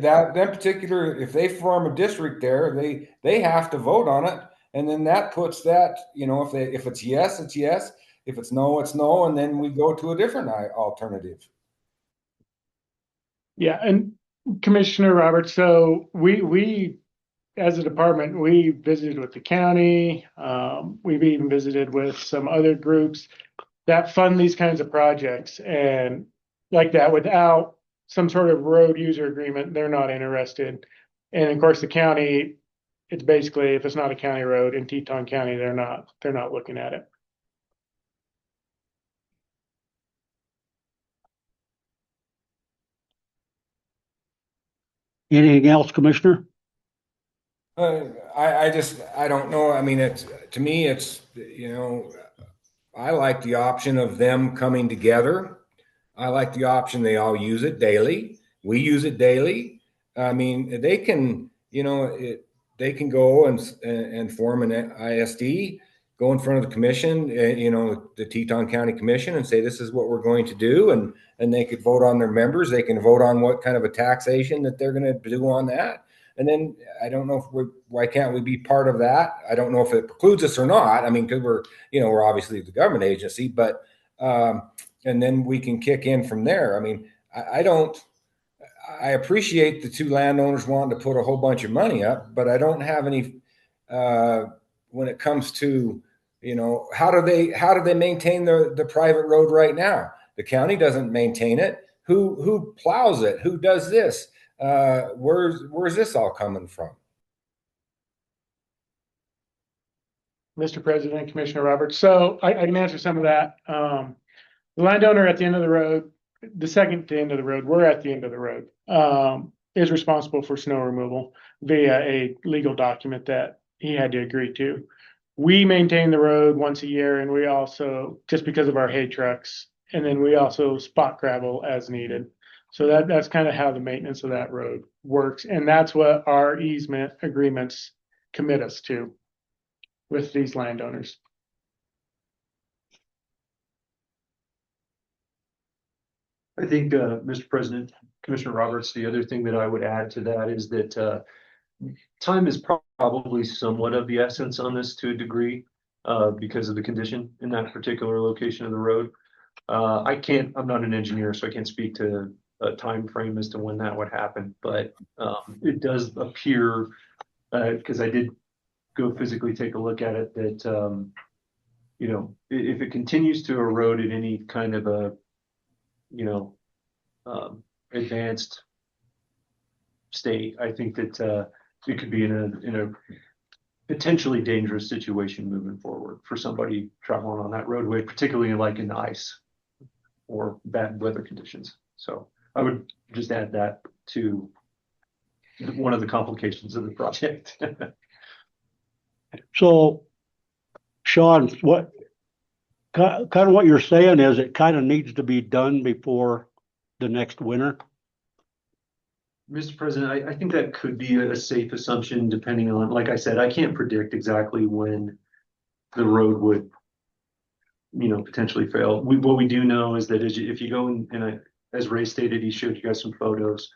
That particular, if they form a district there, they have to vote on it, and then that puts that, if it's yes, it's yes, if it's no, it's no, and then we go to a different alternative. Yeah, and Commissioner Roberts, so we as a department, we visited with the county. We've even visited with some other groups that fund these kinds of projects, and like that, without some sort of road user agreement, they're not interested. And of course, the county, it's basically, if it's not a county road in Teton County, they're not looking at it. Anything else, Commissioner? I don't know. I mean, to me, I like the option of them coming together. I like the option they all use it daily. We use it daily. I mean, they can, they can go and form an ISD, go in front of the commission, the Teton County Commission, and say, this is what we're going to do. And they could vote on their members. They can vote on what kind of a taxation that they're going to do on that. And then I don't know why can't we be part of that? I don't know if it precludes us or not. I mean, because we're obviously the government agency, but and then we can kick in from there. I mean, I appreciate the two landowners wanting to put a whole bunch of money up, but I don't have any when it comes to, how do they maintain the private road right now? The county doesn't maintain it. Who plows it? Who does this? Where's this all coming from? Mr. President, Commissioner Roberts. So I can answer some of that. The landowner at the end of the road, the second to end of the road, we're at the end of the road, is responsible for snow removal via a legal document that he had to agree to. We maintain the road once a year, and we also, just because of our hay trucks, and then we also spot gravel as needed. So that's kind of how the maintenance of that road works. And that's what our easement agreements commit us to with these landowners. I think, Mr. President, Commissioner Roberts, the other thing that I would add to that is that time is probably somewhat of the essence on this to a degree because of the condition in that particular location of the road. I'm not an engineer, so I can't speak to a time frame as to when that would happen, but it does appear, because I did go physically take a look at it, that if it continues to erode at any kind of a advanced state, I think that it could be in a potentially dangerous situation moving forward for somebody traveling on that roadway, particularly like in the ice or bad weather conditions. So I would just add that to one of the complications of the project. So, Sean, what kind of what you're saying is it kind of needs to be done before the next winter? Mr. President, I think that could be a safe assumption, depending on, like I said, I can't predict exactly when the road would, potentially fail. What we do know is that if you go as Ray stated, he showed you guys some photos,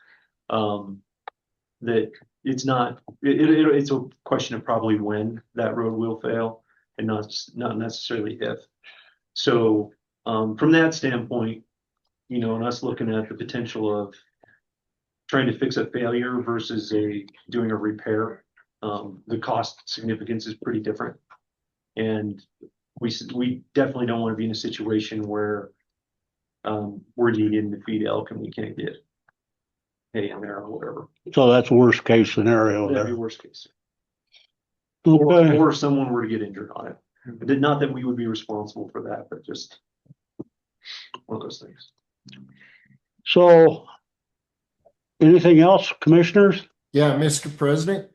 that it's not, it's a question of probably when that road will fail and not necessarily if. So from that standpoint, and us looking at the potential of trying to fix a failure versus doing a repair, the cost significance is pretty different. And we definitely don't want to be in a situation where we're needing to feed elk and we can't get hay in there or whatever. So that's worst case scenario That'd be there. worst case. Okay. Or if someone were to get injured on it. Not that we would be responsible for that, but just one of those things. So anything else, commissioners? Yeah, Mr. President.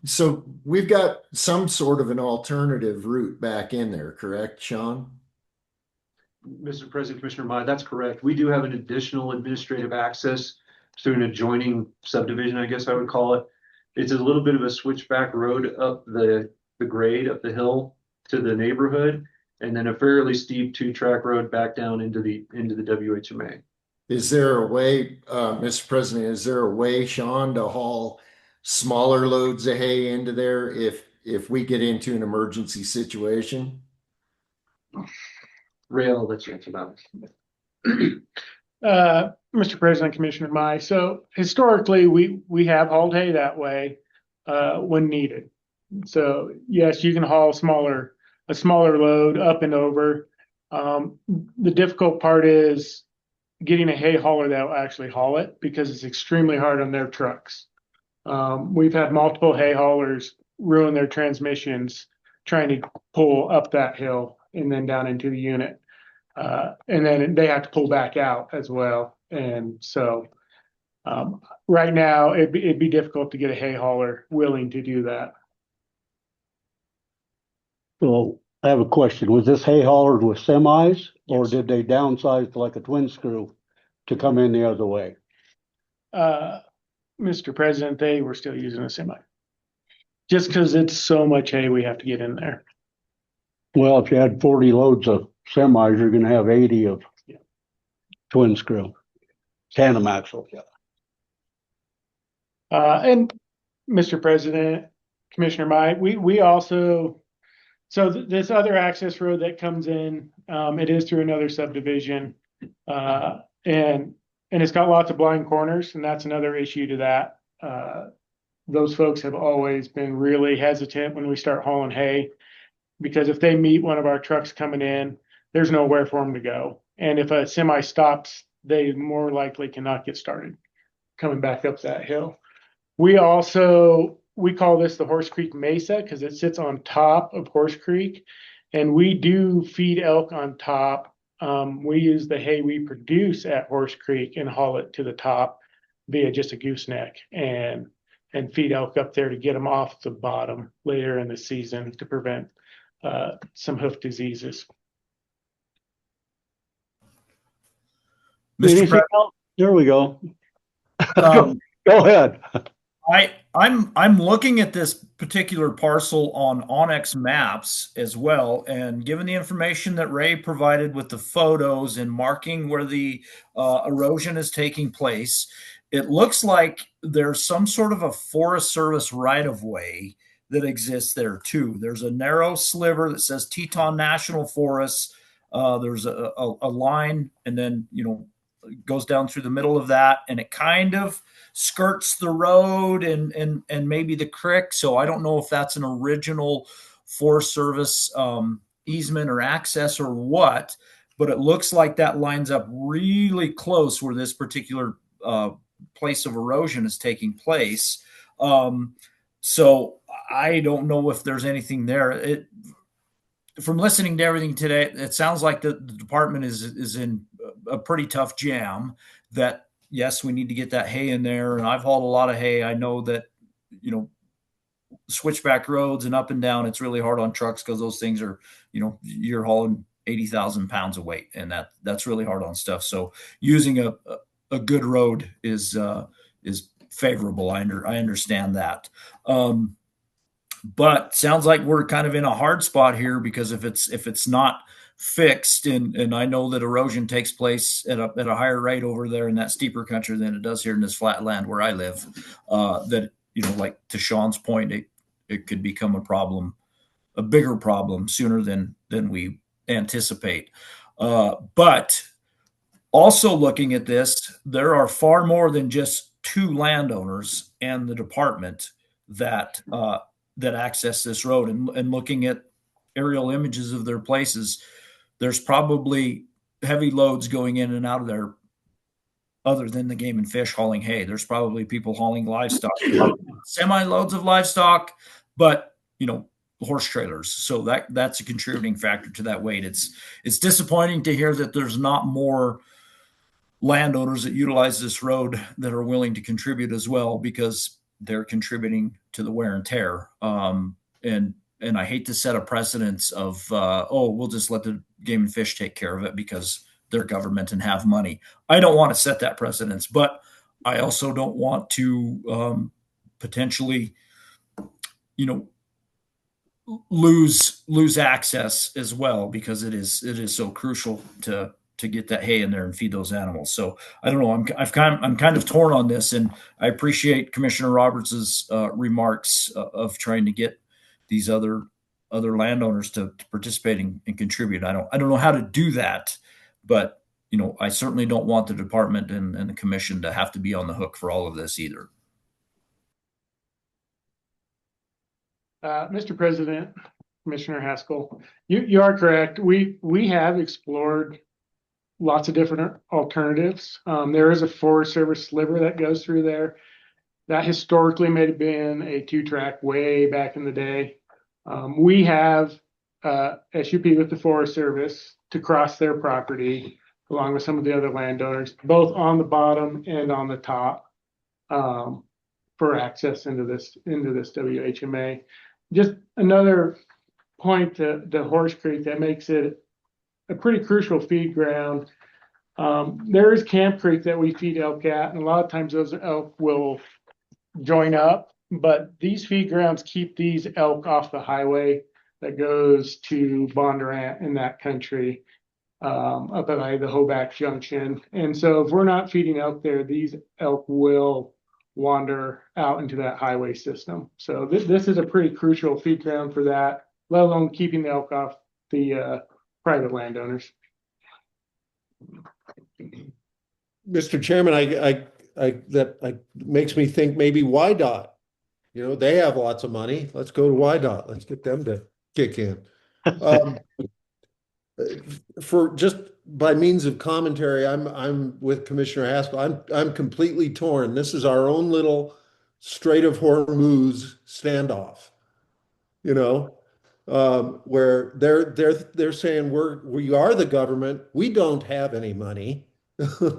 So we've got some sort of an alternative route back in there, correct, Sean? Mr. President, Commissioner Mai, that's correct. We do have an additional administrative access to an adjoining subdivision, I guess I would call it. It's a little bit of a switchback road up the grade, up the hill to the neighborhood, and then a fairly steep 2-track road back down into the WHMA. Is there a way, Mr. President, is there a way, Sean, to haul smaller loads of hay into there if we get into an emergency situation? Ray, I'll let you answer that. Mr. President, Commissioner Mai, so historically, we have hauled hay that way when needed. So yes, you can haul a smaller load up and over. The difficult part is getting a hay hauler that will actually haul it because it's extremely hard on their trucks. We've had multiple hay haulers ruin their transmissions trying to pull up that hill and then down into the unit. And then they have to pull back out as well. And so right now it'd be difficult to get a hay hauler willing to do that. So I have a question. Was this hay haulered with semis or did they downsize to like a twin screw to come in the other way? Mr. President, they were still using a semi. Just because it's so much hay we have to get in there. Well, if you had 40 loads of semis, you're going to have 80 of twin screw, tandem axle. And Mr. President, Commissioner Mai, we also, so this other access road that comes in, it is through another subdivision. And it's got lots of blind corners, and that's another issue to that. Those folks have always been really hesitant when we start hauling hay, because if they meet one of our trucks coming in, there's nowhere for them to go. And if a semi stops, they more likely cannot get started coming back up that hill. We call this the Horse Creek Mesa because it sits on top of Horse Creek, and we do feed elk on top. We use the hay we produce at Horse Creek and haul it to the top via just a gooseneck and feed elk up there to get them off the bottom later in the season to prevent some hoof diseases. There we go. Go ahead. I'm looking at this particular parcel on Onyx Maps as well, and given the information that Ray provided with the photos and marking where the erosion is taking place, it looks like there's some sort of a Forest Service right-of-way that exists there too. There's a narrow sliver that says Teton National Forest. There's a line, and then it goes down through the middle of that, and it kind of skirts the road and maybe the creek. So I don't know if that's an original Forest Service easement or access or what, but it looks like that lines up really close where this particular place of erosion is taking place. So I don't know if there's anything there. From listening to everything today, it sounds like the department is in a pretty tough jam. That yes, we need to get that hay in there, and I've hauled a lot of hay. I know that switchback roads and up and down, it's really hard on trucks because those things are you're hauling 80,000 pounds of weight, and that's really hard on stuff. So using a good road is favorable. I understand that. But sounds like we're kind of in a hard spot here, because if it's not fixed, and I know that erosion takes place at a higher rate over there in that steeper country than it does here in this flat land where I live, that like to Sean's point, it could become a bigger problem sooner than we anticipate. But also looking at this, there are far more than just two landowners and the department that access this road, and looking at aerial images of their places, there's probably heavy loads going in and out of there other than the game and fish hauling hay. There's probably people hauling livestock, semi loads of livestock, but horse trailers. So that's a contributing factor to that weight. It's disappointing to hear that there's not more landowners that utilize this road that are willing to contribute as well, because they're contributing to the wear and tear. And I hate to set a precedence of, we'll just let the game and fish take care of it because they're government and have money. I don't want to set that precedence, but I also don't want to potentially, lose access as well, because it is so crucial to get that hay in there and feed those animals. So I don't know. I'm kind of torn on this, and I appreciate Commissioner Roberts's remarks of trying to get these other landowners to participate and contribute. I don't know how to do that, but I certainly don't want the department and the commission to have to be on the hook for all of this either. Mr. President, Commissioner Haskell, you are correct. We have explored lots of different alternatives. There is a Forest Service sliver that goes through there. That historically may have been a 2-track way back in the day. We have SUP with the Forest Service to cross their property along with some of the other landowners, both on the bottom and on the top, for access into this WHMA. Just another point to Horse Creek that makes it a pretty crucial feed ground. There is Camp Creek that we feed elk at, and a lot of times those elk will join up, but these feed grounds keep these elk off the highway that goes to Bondurant in that country, up at the Hoback Junction. And so if we're not feeding elk there, these elk will wander out into that highway system. So this is a pretty crucial feed ground for that, let alone keeping the elk off the private landowners. Mr. Chairman, that makes me think maybe YDOT. They have lots of money. Let's go to YDOT. Let's get them to kick in. For just by means of commentary, I'm with Commissioner Haskell. I'm completely torn. This is our own little Strait of Hormuz standoff. Where they're saying we are the government. We don't have any money,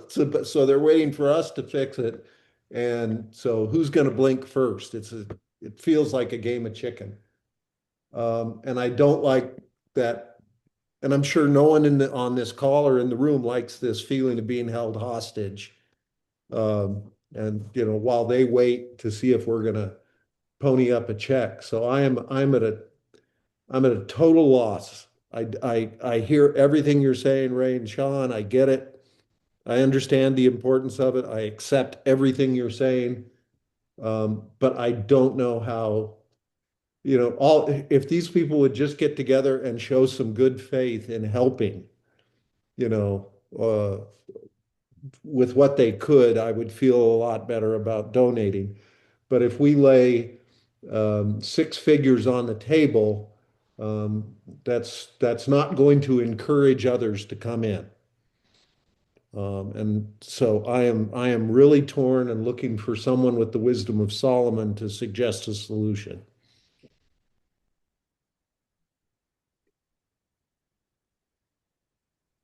so they're waiting for us to fix it. And so who's going to blink first? It feels like a game of chicken, and I don't like that. And I'm sure no one on this call or in the room likes this feeling of being held hostage. And while they wait to see if we're going to pony up a check, so I'm at a total loss. I hear everything you're saying, Ray and Sean. I get it. I understand the importance of it. I accept everything you're saying. But I don't know how, if these people would just get together and show some good faith in helping, with what they could, I would feel a lot better about donating. But if we lay 6 figures on the table, that's not going to encourage others to come in. And so I am really torn and looking for someone with the wisdom of Solomon to suggest a solution.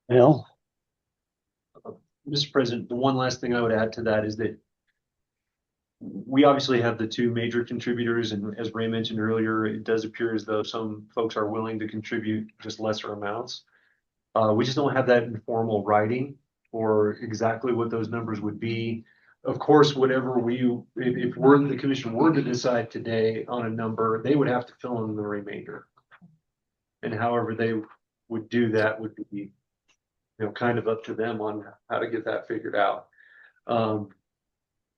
Well, Mr. President, the one last thing I would add to that is that we obviously have the 2 major contributors, and as Ray mentioned earlier, it does appear as though some folks are willing to contribute just lesser amounts. We just don't have that in formal writing or exactly what those numbers would be. Of course, whatever if the commission were to decide today on a number, they would have to fill in the remainder. And however they would do that would be, kind of up to them on how to get that figured out.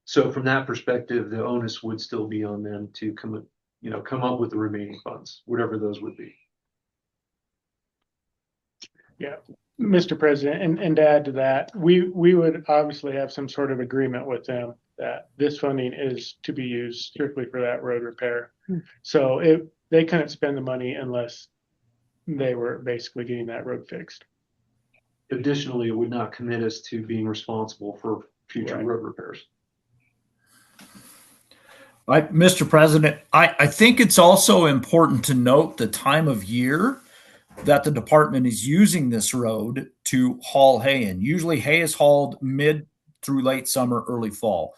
So from that perspective, the onus would still be on them to come up with the remaining funds, whatever those would be. Yeah, Mr. President, and to add to that, we would obviously have some sort of agreement with them that this funding is to be used strictly for that road repair. So they couldn't spend the money unless they were basically getting that road fixed. Additionally, it would not commit us to being responsible for future Right. road repairs. Mr. President, I think it's also important to note the time of year that the department is using this road to haul hay in. Usually hay is hauled mid through late summer, early fall.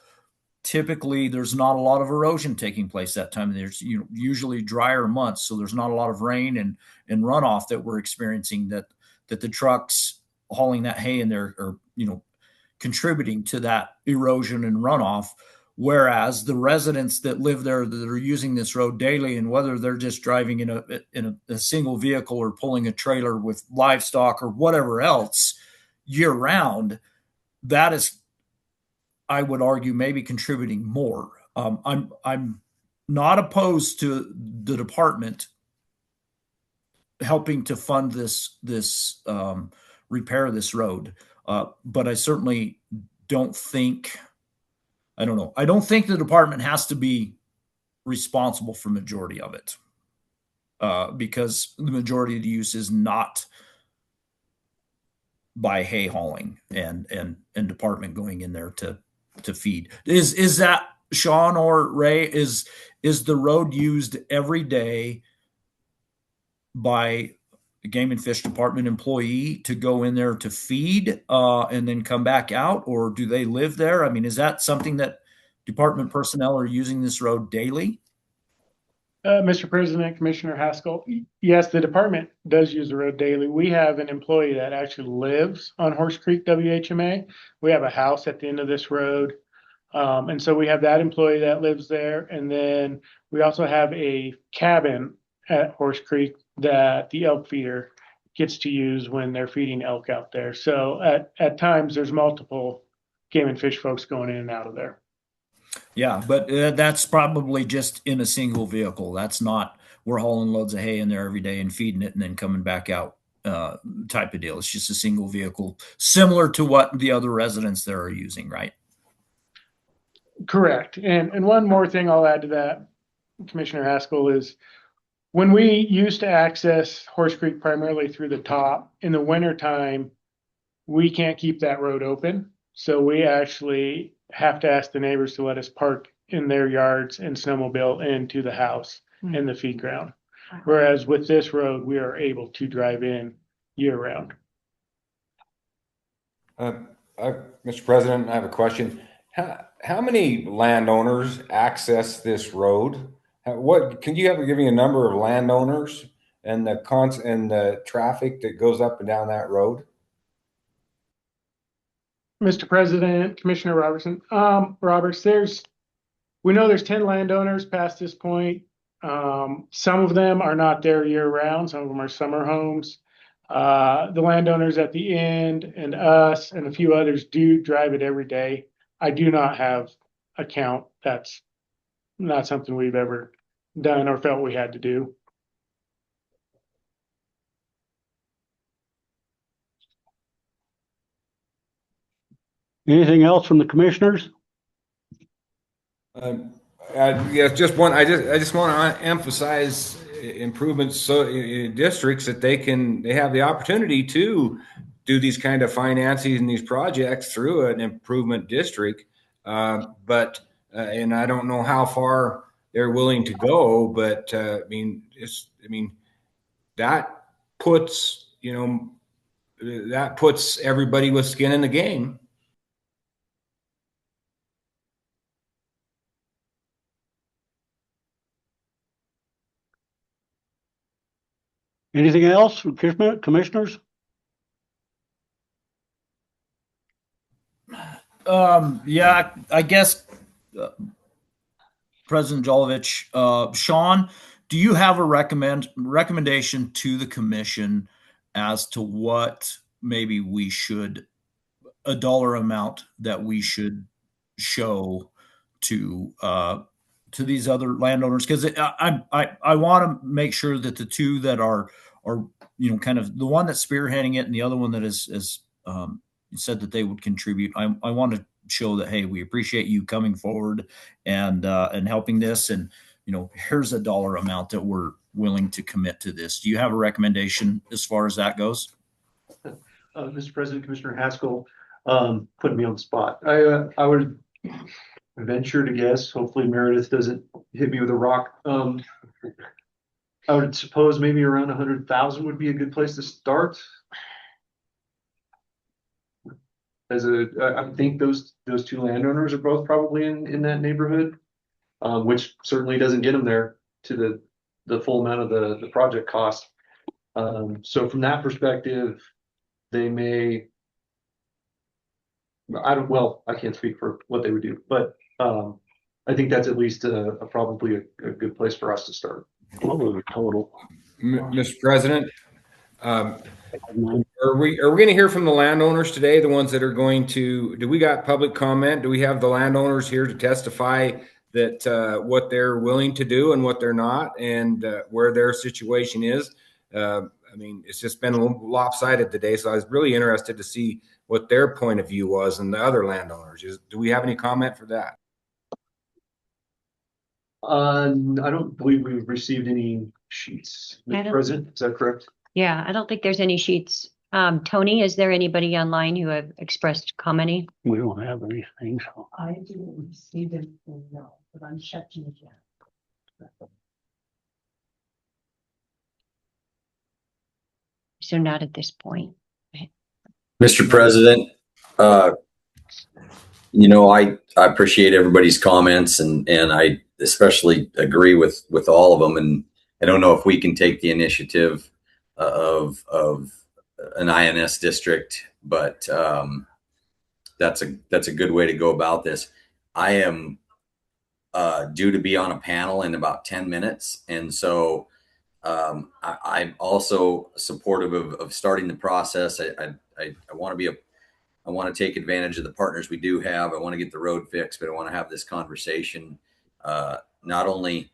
Typically, there's not a lot of erosion taking place that time. There's usually drier months, so there's not a lot of rain and runoff that we're experiencing that the trucks hauling that hay in there are contributing to that erosion and runoff. Whereas the residents that live there that are using this road daily, and whether they're just driving in a single vehicle or pulling a trailer with livestock or whatever else year round, that is, I would argue, maybe contributing more. I'm not opposed to the department helping to fund this repair of this road, but I certainly don't think. I don't know. I don't think the department has to be responsible for majority of it, because the majority of the use is not by hay hauling and department going in there to feed. Is that, Sean or Ray, is the road used every day by a game and fish department employee to go in there to feed and then come back out, or do they live there? I mean, is that something that department personnel are using this road daily? Mr. President, Commissioner Haskell, yes, the department does use the road daily. We have an employee that actually lives on Horse Creek WHMA. We have a house at the end of this road. And so we have that employee that lives there. And then we also have a cabin at Horse Creek that the elk feeder gets to use when they're feeding elk out there. So at times there's multiple game and fish folks going in and out of there. Yeah, but that's probably just in a single vehicle. That's not, we're hauling loads of hay in there every day and feeding it and then coming back out type of deal. It's just a single vehicle, similar to what the other residents there are using, right? Correct. And one more thing I'll add to that, Commissioner Haskell, is when we used to access Horse Creek primarily through the top, in the wintertime, we can't keep that road open. So we actually have to ask the neighbors to let us park in their yards and snowmobile into the house and the feed ground. Whereas with this road, we are able to drive in year round. Mr. President, I have a question. How many landowners access this road? What can you give me a number of landowners and the traffic that goes up and down that road? Mr. President, Commissioner Roberts, we know there's 10 landowners past this point. Some of them are not there year round. Some of them are summer homes. The landowners at the end and us and a few others do drive it every day. I do not have a count. That's not something we've ever done or felt we had to do. Anything else from the commissioners? Yeah, just one. I just want to emphasize improvements so in districts that they have the opportunity to do these kind of financing and these projects through an improvement district. But I don't know how far they're willing to go, but that puts everybody with skin in the game. Anything else from commissioners? Yeah, I guess President Jolovich, Sean, do you have a recommendation to the commission as to what maybe a dollar amount that we should show to these other landowners? Because I want to make sure that the two that are kind of the one that's spearheading it and the other one that is said that they would contribute. I want to show that, hey, we appreciate you coming forward and helping this, and here's a dollar amount that we're willing to commit to this. Do you have a recommendation as far as that goes? Mr. President, Commissioner Haskell, Putting me on the spot. I would venture to guess, hopefully Meredith doesn't hit me with a rock. I would suppose maybe around 100,000 would be a good place to start. I think those two landowners are both probably in that neighborhood, which certainly doesn't get them there to the full amount of the project cost. So from that perspective, they may, I can't speak for what they would do, but I think that's at least probably a good place for us to start. What was the total? Mr. President, are we going to hear from the landowners today? The ones that are going to, do we got public comment? Do we have the landowners here to testify that what they're willing to do and what they're not, and where their situation is? I mean, it's just been a little lopsided today, so I was really interested to see what their point of view was and the other landowners. Do we have any comment for that? I don't believe we've received any sheets, Mr. President. Is that correct? Yeah, I don't think there's any sheets. Tony, is there anybody online who have expressed commenting? We don't have anything, so. I didn't receive anything, no, but I'm checking again. So not at this point. Mr. President, I appreciate everybody's comments, and I especially agree with all of them. And I don't know if we can take the initiative of an INS district, but that's a good way to go about this. I am due to be on a panel in about 10 minutes, and so I'm also supportive of starting the process. I want to take advantage of the partners we do have. I want to get the road fixed, but I want to have this conversation. Not only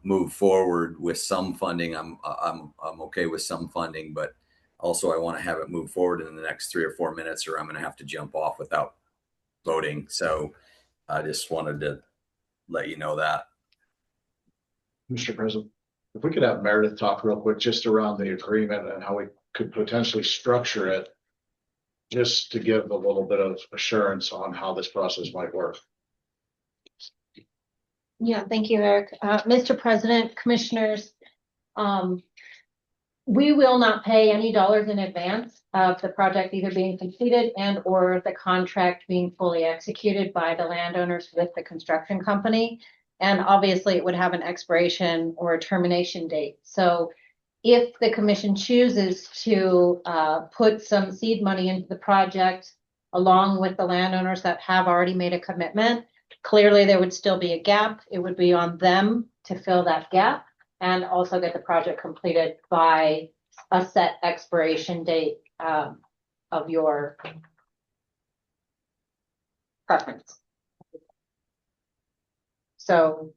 move forward with some funding. I'm okay with some funding, but also I want to have it move forward in the next 3 or 4 minutes, or I'm going to have to jump off without voting. So I just wanted to let you know that. Mr. President, if we could have Meredith talk real quick just around the agreement and how we could potentially structure it, just to give a little bit of assurance on how this process might work. Yeah, thank you, Eric. Mr. President, commissioners, we will not pay any dollars in advance of the project either being completed and or the contract being fully executed by the landowners with the construction company. And obviously it would have an expiration or a termination date. So if the commission chooses to put some seed money into the project along with the landowners that have already made a commitment, clearly there would still be a gap. It would be on them to fill that gap and also get the project completed by a set expiration date of your preference. So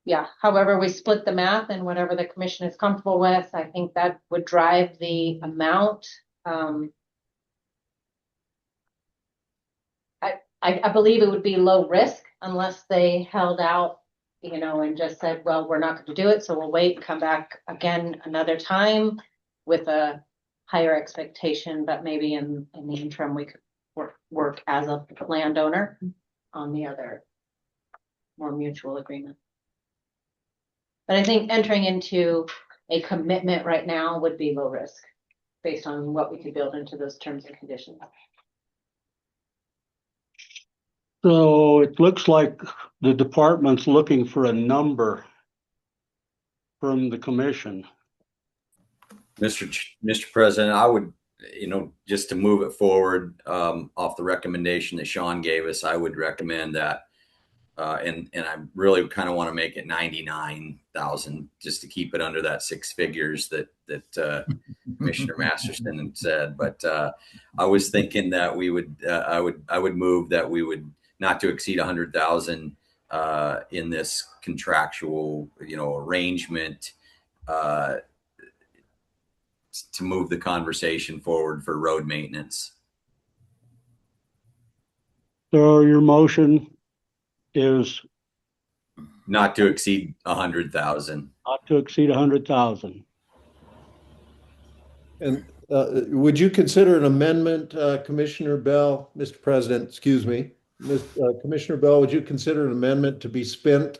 yeah, however we split the math and whatever the commission is comfortable with, I think that would drive the amount. I believe it would be low risk unless they held out, and just said, well, we're not going to do it, so we'll wait and come back again another time with a higher expectation, but maybe in the interim we could work as a landowner on the other more mutual agreement. But I think entering into a commitment right now would be low risk based on what we could build into those terms and conditions. So it looks like the department's looking for a number from the commission. Mr. President, I would, just to move it forward off the recommendation that Sean gave us, I would recommend that. And I really kind of want to make it 99,000 just to keep it under that 6 figures that Commissioner Masterson had said. But I was thinking that we would, I would move that we would not to exceed 100,000 in this contractual, arrangement to move the conversation forward for road maintenance. So your motion is not to exceed 100,000. Not to exceed 100,000. And would you consider an amendment, Commissioner Bell, Mr. President, excuse me, Commissioner Bell, would you consider an amendment to be spent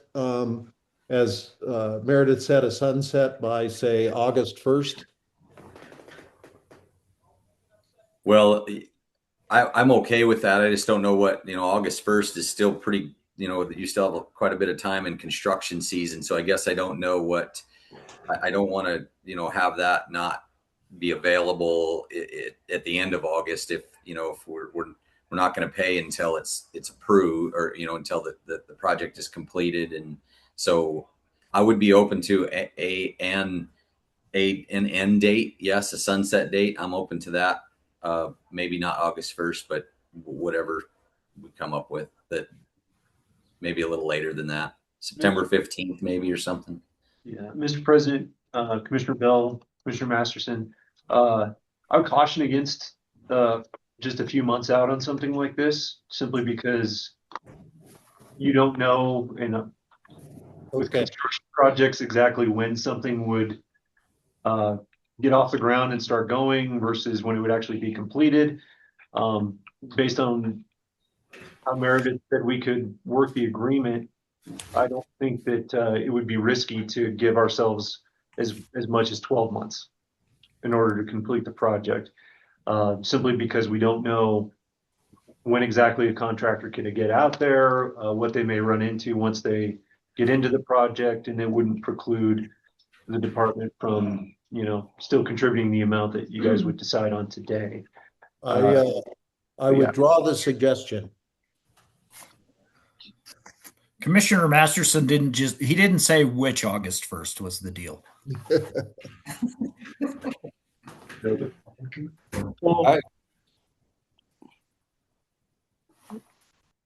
as Meredith said, a sunset by, say, August 1st? Well, I'm okay with that. I just don't know what, August 1st is still pretty, you still have quite a bit of time in construction season. So I guess I don't know what, I don't want to, have that not be available at the end of August if we're not going to pay until it's approved, or until the project is completed. And so I would be open to an end date. Yes, a sunset date. I'm open to that. Maybe not August 1st, but whatever we come up with, that maybe a little later than that, September 15th maybe, or something. Yeah, Mr. President, Commissioner Bell, Commissioner Masterson, I would caution against just a few months out on something like this, simply because you don't know with construction projects exactly when something would get off the ground and start going versus when it would actually be completed. Based on how Meredith said we could work the agreement, I don't think that it would be risky to give ourselves as much as 12 months in order to complete the project, simply because we don't know when exactly a contractor can get out there, what they may run into once they get into the project, and it wouldn't preclude the department from, still contributing the amount that you guys would decide on today. I withdraw the suggestion. Commissioner Masterson didn't say which August 1st was the deal.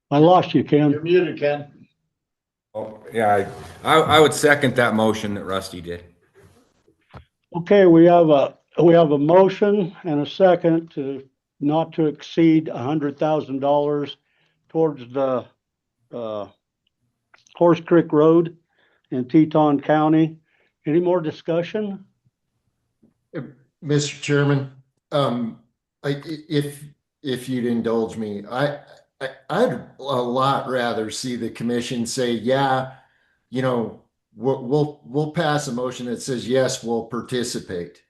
I lost you, Ken. You're muted, Ken. Oh, yeah, I would second that motion that Rusty did. Okay, we have a motion and a second to not to exceed $100,000 towards the Horse Creek Road in Teton County. Any more discussion? Mr. Chairman, if you'd indulge me, I'd a lot rather see the commission say, yeah, we'll pass a motion that says, yes, we'll participate,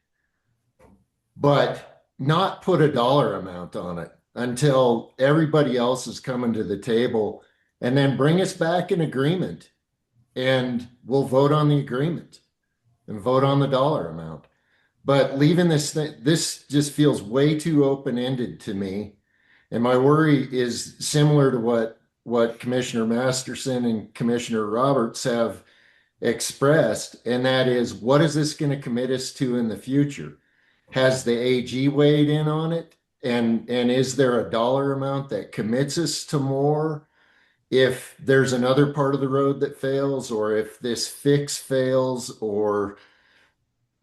but not put a dollar amount on it until everybody else is coming to the table, and then bring us back an agreement, and we'll vote on the agreement and vote on the dollar amount. But leaving this just feels way too open-ended to me. And my worry is similar to what Commissioner Masterson and Commissioner Roberts have expressed, and that is, what is this going to commit us to in the future? Has the AG weighed in on it? And is there a dollar amount that commits us to more if there's another part of the road that fails, or if this fix fails, or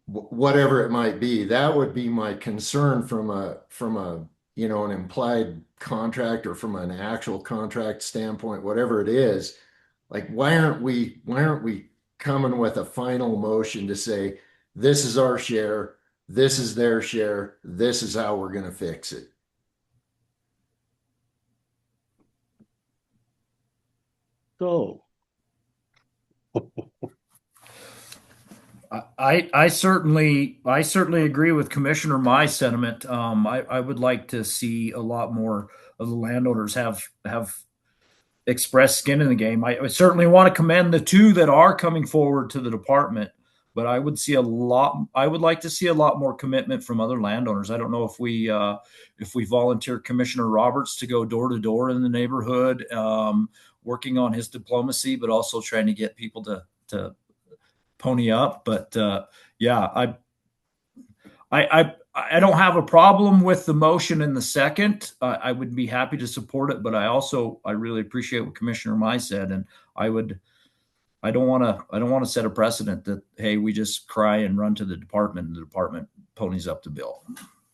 whatever it might be? That would be my concern from a an implied contract, or from an actual contract standpoint, whatever it is. Like, why aren't we coming with a final motion to say, this is our share, this is their share, this is how we're going to fix it? So I certainly agree with Commissioner My sentiment. I would like to see a lot more of the landowners have expressed skin in the game. I certainly want to commend the two that are coming forward to the department, but I would like to see a lot more commitment from other landowners. I don't know if we volunteer Commissioner Roberts to go door to door in the neighborhood, working on his diplomacy, but also trying to get people to pony up. But yeah, I don't have a problem with the motion in the second. I would be happy to support it, but I really appreciate what Commissioner Mai said, and I don't want to set a precedent that, hey, we just cry and run to the department and the department ponies up the bill.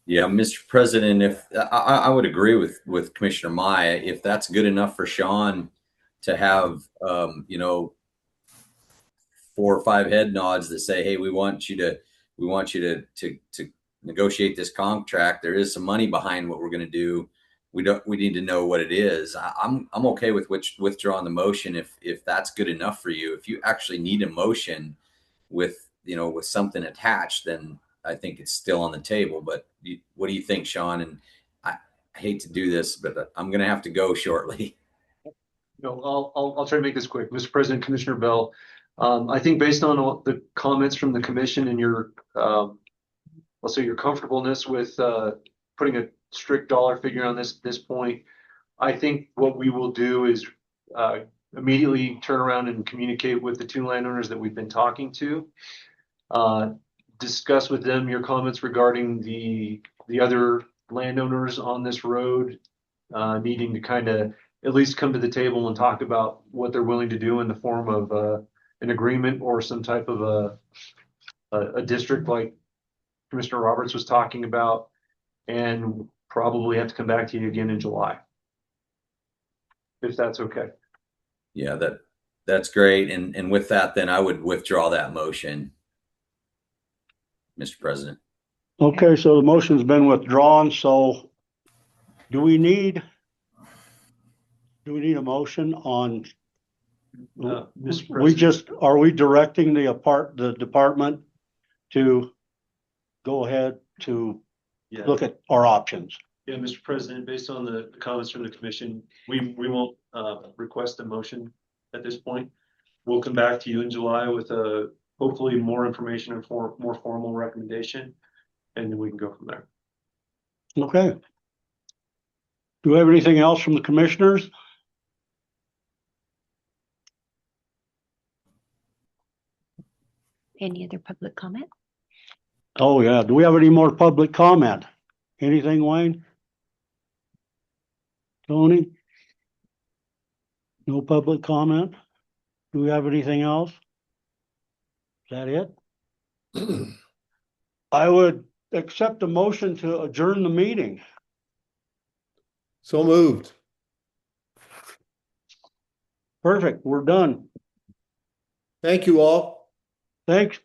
Yeah, Mr. President, if I would agree with Commissioner Mai, if that's good enough for Sean to have 4 or 5 head nods that say, hey, we want you to negotiate this contract, there is some money behind what we're going to do. We need to know what it is. I'm okay with withdrawing the motion if that's good enough for you. If you actually need a motion with something attached, then I think it's still on the table. But what do you think, Sean? And I hate to do this, but I'm going to have to go shortly. No, I'll try to make this quick. Mr. President, Commissioner Bell, I think based on all the comments from the commission and your, I'll say your comfortableness with putting a strict dollar figure on this point, I think what we will do is immediately turn around and communicate with the two landowners that we've been talking to. Discuss with them your comments regarding the other landowners on this road needing to kind of at least come to the table and talk about what they're willing to do in the form of an agreement or some type of a district like Commissioner Roberts was talking about, and probably have to come back to you again in July, if that's okay. Yeah, that's great. And with that, then I would withdraw that motion, Mr. President. Okay, so the motion's been withdrawn, so do we need a motion on? Mr. President, Are we directing the department to go ahead to look at our options? Yeah, Mr. President, based on the comments from the commission, we won't request a motion at this point. We'll come back to you in July with hopefully more information and more formal recommendation, and then we can go from there. Okay. Do we have anything else from the commissioners? Any other public comment? Oh, yeah. Do we have any more public comment? Anything, Wayne? Tony? No public comment? Do we have anything else? Is that it? I would accept a motion to adjourn the meeting. So moved. Perfect. We're done. Thank you all. Thanks.